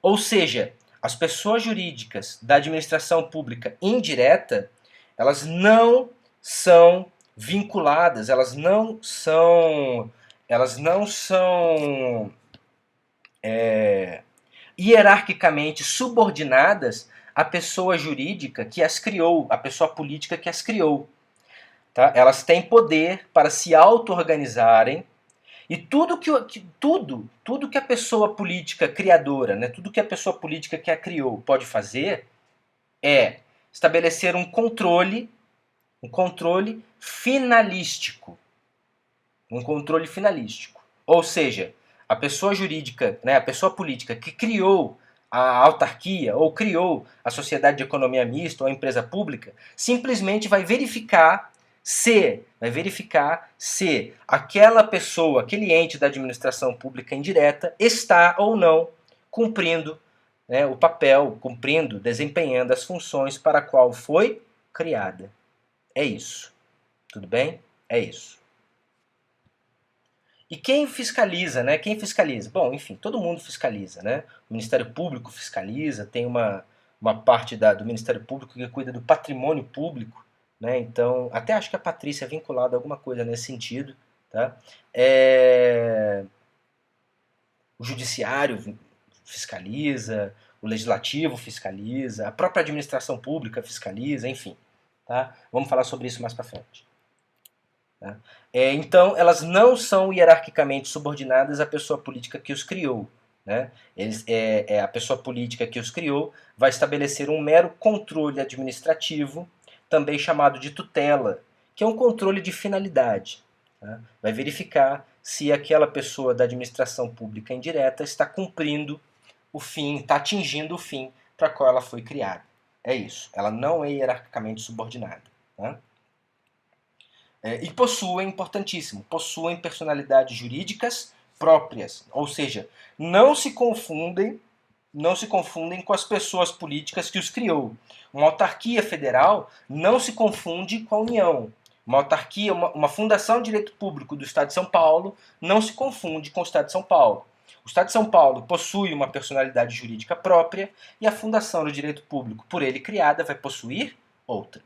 Ou seja, as pessoas jurídicas da administração pública indireta, elas não são vinculadas, elas não são hierarquicamente subordinadas à pessoa jurídica que as criou, à pessoa política que as criou. Tá? Elas têm poder para se auto-organizarem e tudo que a pessoa política criadora, né, tudo que a pessoa política que a criou pode fazer é estabelecer um controle finalístico. Um controle finalístico. Ou seja, a pessoa jurídica, né, a pessoa política que criou a autarquia ou criou a sociedade de economia mista ou a empresa pública, simplesmente vai verificar se aquela pessoa, aquele ente da administração pública indireta está ou não cumprindo, né, o papel, desempenhando as funções para a qual foi criada. É isso. Tudo bem? É isso. E quem fiscaliza, né? Quem fiscaliza? Bom, enfim, todo mundo fiscaliza, né? O Ministério Público fiscaliza, tem uma parte do Ministério Público que cuida do patrimônio público, né? Então, até acho que a Patrícia é vinculada a alguma coisa nesse sentido, tá? O Judiciário fiscaliza, o Legislativo fiscaliza, a própria administração pública fiscaliza, enfim, tá? Vamos falar sobre isso mais para frente. Tá? Então, elas não são hierarquicamente subordinadas à pessoa política que os criou. né? A pessoa política que os criou vai estabelecer um mero controle administrativo, também chamado de tutela, que é um controle de finalidade. Tá? Vai verificar se aquela pessoa da administração pública indireta está cumprindo o fim, está atingindo o fim para qual ela foi criada. É isso. Ela não é hierarquicamente subordinada. Tá? E possuem, importantíssimo, possuem personalidades jurídicas próprias, ou seja, não se confundem com as pessoas políticas que os criou. Uma autarquia federal não se confunde com a União. Uma autarquia, uma fundação de direito público do Estado de São Paulo não se confunde com o Estado de São Paulo. O Estado de São Paulo possui uma personalidade jurídica própria e a fundação do direito público por ele criada vai possuir outra.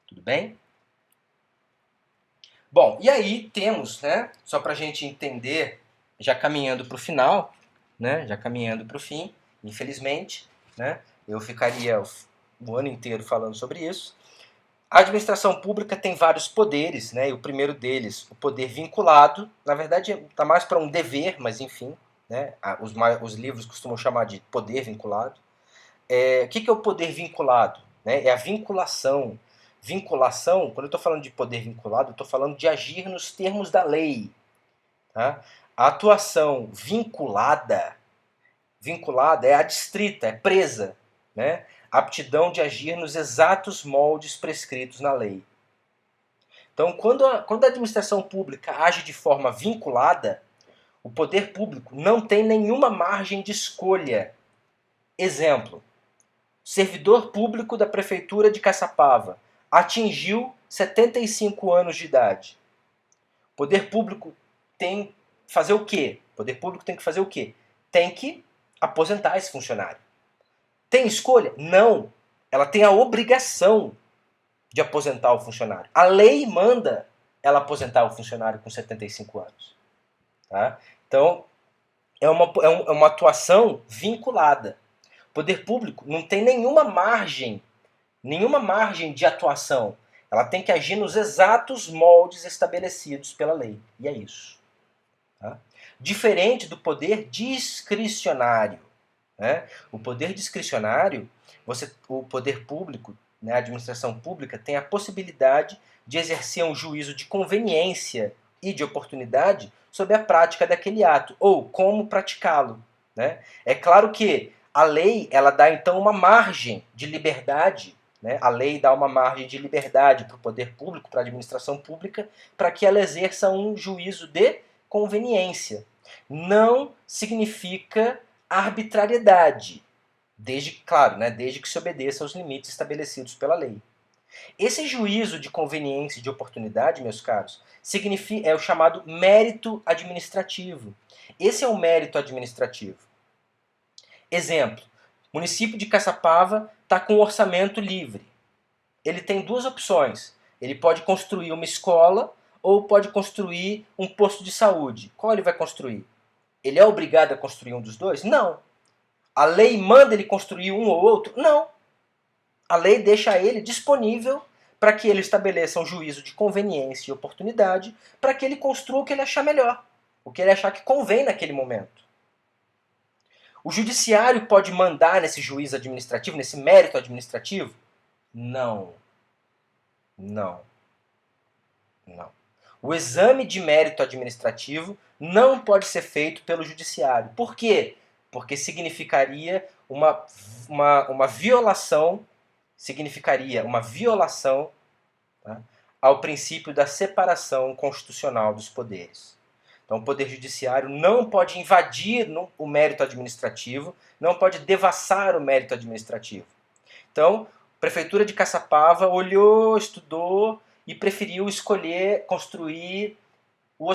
Tudo bem? Bom, e aí temos, né, só para a gente entender, já caminhando para o final, né, já caminhando para o fim, infelizmente, né, eu ficaria o ano inteiro falando sobre isso. A administração pública tem vários poderes, né, e o primeiro deles, o poder vinculado, na verdade está mais para um dever, mas enfim, né, os livros costumam chamar de poder vinculado. O que é o poder vinculado? Né? É a vinculação. Vinculação, quando eu estou falando de poder vinculado, eu estou falando de agir nos termos da lei. Tá? A atuação vinculada é adstrita, é presa. Né? A aptidão de agir nos exatos moldes prescritos na lei. Então, quando a administração pública age de forma vinculada, o poder público não tem nenhuma margem de escolha. Exemplo: servidor público da prefeitura de Caçapava atingiu 75 anos de idade. O poder público tem que fazer o quê? O poder público tem que fazer o quê? Tem que aposentar esse funcionário. Tem escolha? Não. Ela tem a obrigação de aposentar o funcionário. A lei manda ela aposentar o funcionário com 75 anos. Tá? Então, é uma atuação vinculada. O poder público não tem nenhuma margem de atuação. Ela tem que agir nos exatos moldes estabelecidos pela lei. E é isso. Tá? Diferente do poder discricionário. Né? O poder discricionário, o poder público, né, a administração pública, tem a possibilidade de exercer um juízo de conveniência e de oportunidade sobre a prática daquele ato, ou como praticá-lo. Né? É claro que a lei ela dá então uma margem de liberdade, né? A lei dá uma margem de liberdade para o poder público, para a administração pública, para que ela exerça um juízo de conveniência. Não significa arbitrariedade, claro, né, desde que se obedeça aos limites estabelecidos pela lei. Esse juízo de conveniência e de oportunidade, meus caros, é o chamado mérito administrativo. Esse é o mérito administrativo. Exemplo: o município de Caçapava está com um orçamento livre. Ele tem duas opções. Ele pode construir uma escola ou pode construir um posto de saúde. Qual ele vai construir? Ele é obrigado a construir um dos dois? Não. A lei manda ele construir um ou outro? Não. A lei deixa ele disponível para que ele estabeleça um juízo de conveniência e oportunidade para que ele construa o que ele achar melhor, o que ele achar que convém naquele momento. O judiciário pode mandar nesse juízo administrativo, nesse mérito administrativo? Não. Não. Não. O exame de mérito administrativo não pode ser feito pelo judiciário. Por quê? Porque significaria uma violação, tá, ao princípio da separação constitucional dos poderes. Então, o Poder Judiciário não pode invadir o mérito administrativo, não pode devassar o mérito administrativo. Então, a Prefeitura de Caçapava olhou, estudou e preferiu escolher construir o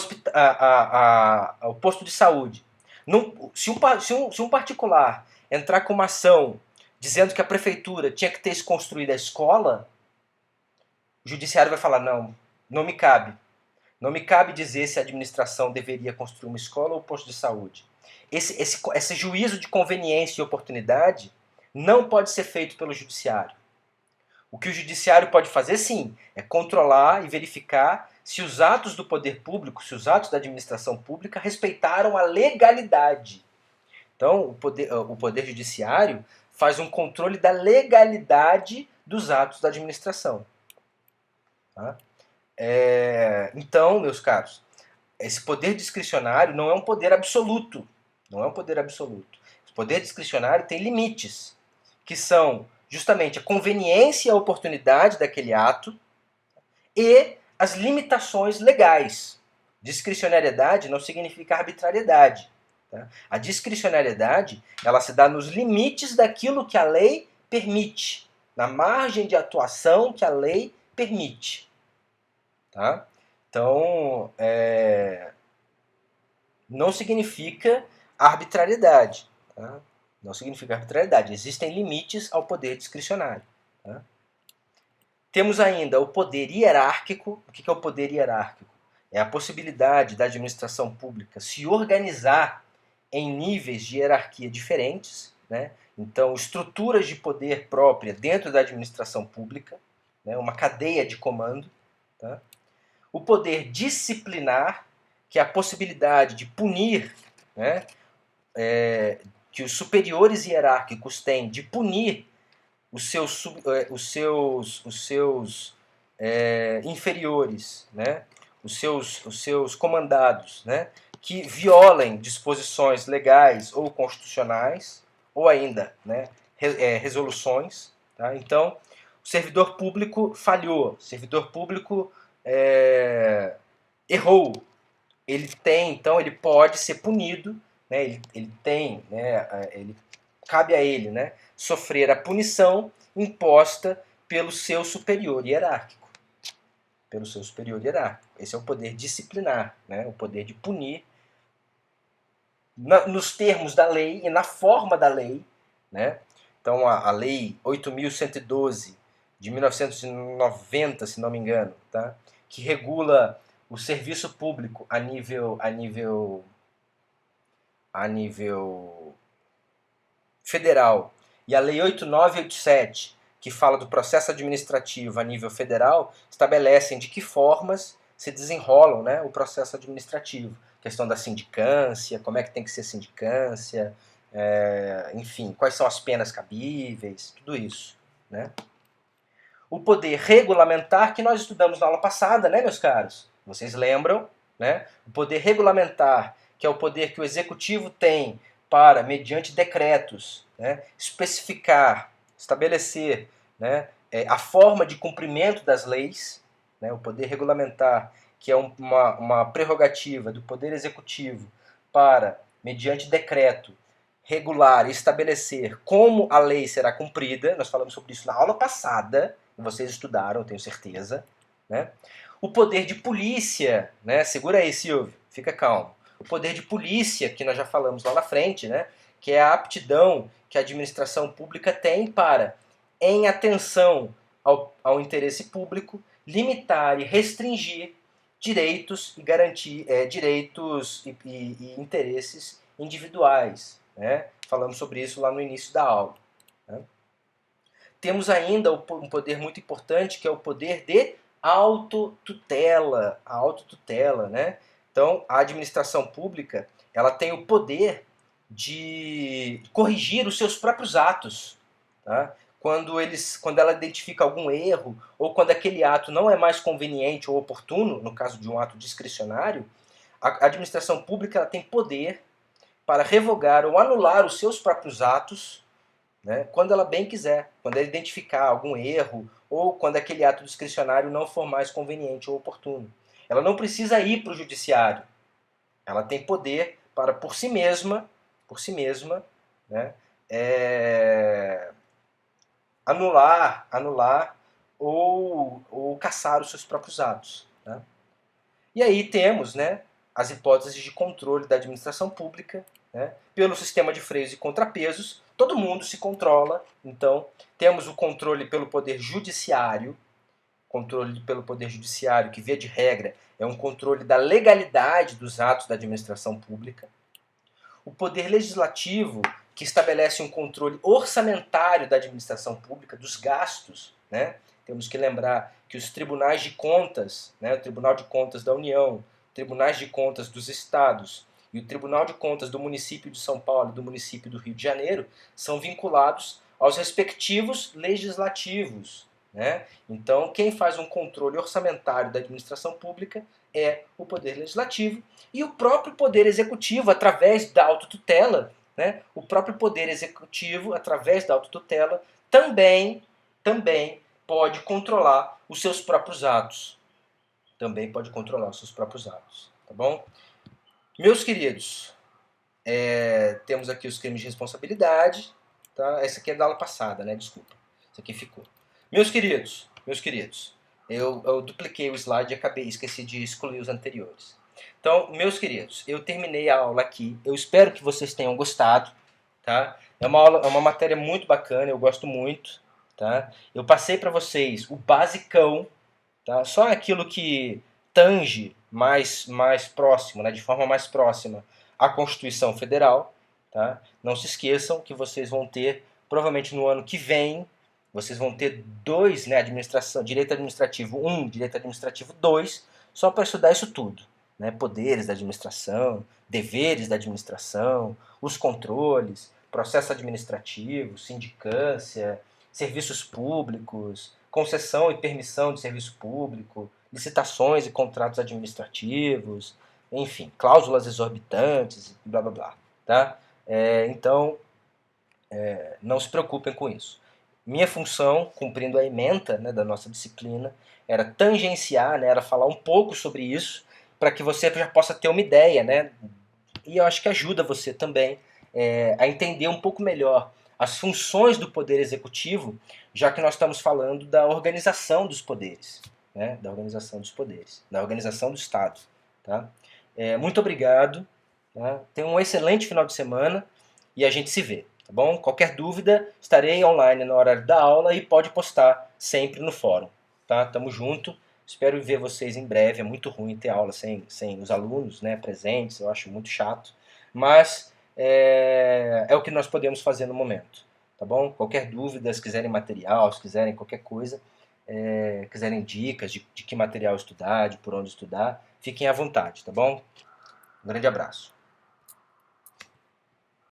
posto de saúde. Se um particular entrar com uma ação dizendo que a Prefeitura tinha que ter construído a escola, o Judiciário vai falar: não me cabe. Não me cabe dizer se a administração deveria construir uma escola ou um posto de saúde. Esse juízo de conveniência e oportunidade não pode ser feito pelo judiciário. O que o judiciário pode fazer, sim, é controlar e verificar se os atos do poder público, se os atos da administração pública respeitaram a legalidade. Então, o poder judiciário faz um controle da legalidade dos atos da administração. Tá? Então, meus caros, esse poder discricionário não é um poder absoluto. Não é um poder absoluto. O poder discricionário tem limites, que são justamente a conveniência e a oportunidade daquele ato e as limitações legais. Discricionariedade não significa arbitrariedade. Tá? A discricionariedade ela se dá nos limites daquilo que a lei permite, na margem de atuação que a lei permite. Tá? Então, não significa arbitrariedade. Tá? Não significa arbitrariedade. Existem limites ao poder discricionário. Tá? Temos ainda o poder hierárquico. O que é o poder hierárquico? É a possibilidade da administração pública se organizar em níveis de hierarquia diferentes, né? Então, estruturas de poder própria dentro da administração pública, né? Uma cadeia de comando. Tá? O poder disciplinar, que é a possibilidade de punir, né? Que os superiores hierárquicos têm de punir os seus inferiores, né? os seus comandados, né? Que violem disposições legais ou constitucionais, ou ainda, né? Resoluções. Tá? Então, o servidor público falhou, o servidor público errou. Então, ele pode ser punido, né? Cabe a ele, né? Sofrer a punição imposta pelo seu superior hierárquico. Pelo seu superior hierárquico. Esse é o poder disciplinar, né? O poder de punir nos termos da lei e na forma da lei, né? Então, a lei 8.112 de 1990, se não me engano, tá? Que regula o serviço público a nível federal, e a Lei 8987, que fala do processo administrativo a nível federal, estabelecem de que formas se desenrolam, né, o processo administrativo. Questão da sindicância, como é que tem que ser sindicância, enfim, quais são as penas cabíveis, tudo isso. Né? O poder regulamentar, que nós estudamos na aula passada, né, meus caros? Vocês lembram? Né? O poder regulamentar, que é o poder que o executivo tem para, mediante decretos, né, especificar, estabelecer, né, a forma de cumprimento das leis, né, o poder regulamentar, que é uma prerrogativa do poder executivo para, mediante decreto, regular e estabelecer como a lei será cumprida. Nós falamos sobre isso na aula passada, vocês estudaram, tenho certeza. Né? O poder de polícia, né? Segura aí, Silvio, fica calmo. O poder de polícia, que nós já falamos lá na frente, né? Que é a aptidão que a administração pública tem para, em atenção ao interesse público, limitar e restringir direitos e garantir direitos e interesses individuais. Né? Falamos sobre isso lá no início da aula. Né? Temos ainda um poder muito importante, que é o poder de autotutela. A autotutela, né? Então, a administração pública ela tem o poder de corrigir os seus próprios atos. Tá? Quando ela identifica algum erro, ou quando aquele ato não é mais conveniente ou oportuno, no caso de um ato discricionário, a administração pública ela tem poder para revogar ou anular os seus próprios atos, né, quando ela bem quiser, quando ela identificar algum erro ou quando aquele ato discricionário não for mais conveniente ou oportuno. Ela não precisa ir para o judiciário. Ela tem poder para, por si mesma, né, anular ou caçar os seus próprios atos. Né? E aí temos, né, as hipóteses de controle da administração pública, né, pelo sistema de freios e contrapesos. Todo mundo se controla, então temos o controle pelo poder judiciário, que via de regra é um controle da legalidade dos atos da administração pública. O poder legislativo, que estabelece um controle orçamentário da administração pública, dos gastos. Né? Temos que lembrar que os tribunais de contas, né, o Tribunal de Contas da União, tribunais de contas dos estados e o Tribunal de Contas do município de São Paulo e do município do Rio de Janeiro são vinculados aos respectivos legislativos, né? Então, quem faz um controle orçamentário da administração pública é o Poder Legislativo e o próprio Poder Executivo, através da autotutela, né? O próprio Poder Executivo, através da autotutela, também pode controlar os seus próprios atos. Também pode controlar os seus próprios atos, tá bom? Meus queridos, temos aqui os crimes de responsabilidade, tá? Essa aqui é da aula passada, né? Desculpa. Isso aqui ficou. Meus queridos, eu dupliquei o slide e esqueci de excluir os anteriores. Então, meus queridos, eu terminei a aula aqui. Eu espero que vocês tenham gostado, tá? É uma matéria muito bacana, eu gosto muito, tá? Eu passei para vocês o basicão, tá? Só aquilo que tange mais próximo, né? De forma mais próxima, a Constituição Federal, tá? Não se esqueçam que vocês vão ter, provavelmente no ano que vem, vocês vão ter dois, né? Direito administrativo 1, direito administrativo 2, só para estudar isso tudo. Né, poderes da administração, deveres da administração, os controles, processo administrativo, sindicância, serviços públicos, concessão e permissão de serviço público, licitações e contratos administrativos, enfim, cláusulas exorbitantes, blá blá blá. Tá? Então, não se preocupem com isso. Minha função, cumprindo a ementa, né, da nossa disciplina, era tangenciar, né, era falar um pouco sobre isso, para que você já possa ter uma ideia, né? E eu acho que ajuda você também a entender um pouco melhor as funções do Poder Executivo, já que nós estamos falando da organização dos poderes, né? Da organização dos poderes, da organização do Estado. Tá? Muito obrigado, tá? Tenha um excelente final de semana e a gente se vê. Tá bom? Qualquer dúvida, estarei online no horário da aula e pode postar sempre no fórum. Tá? Tamo junto. Espero ver vocês em breve. É muito ruim ter aula sem os alunos, né, presentes. Eu acho muito chato. Mas é o que nós podemos fazer no momento. Tá bom? Qualquer dúvida, se quiserem material, se quiserem qualquer coisa, quiserem dicas de que material estudar, de por onde estudar, fiquem à vontade. Tá bom? Um grande abraço.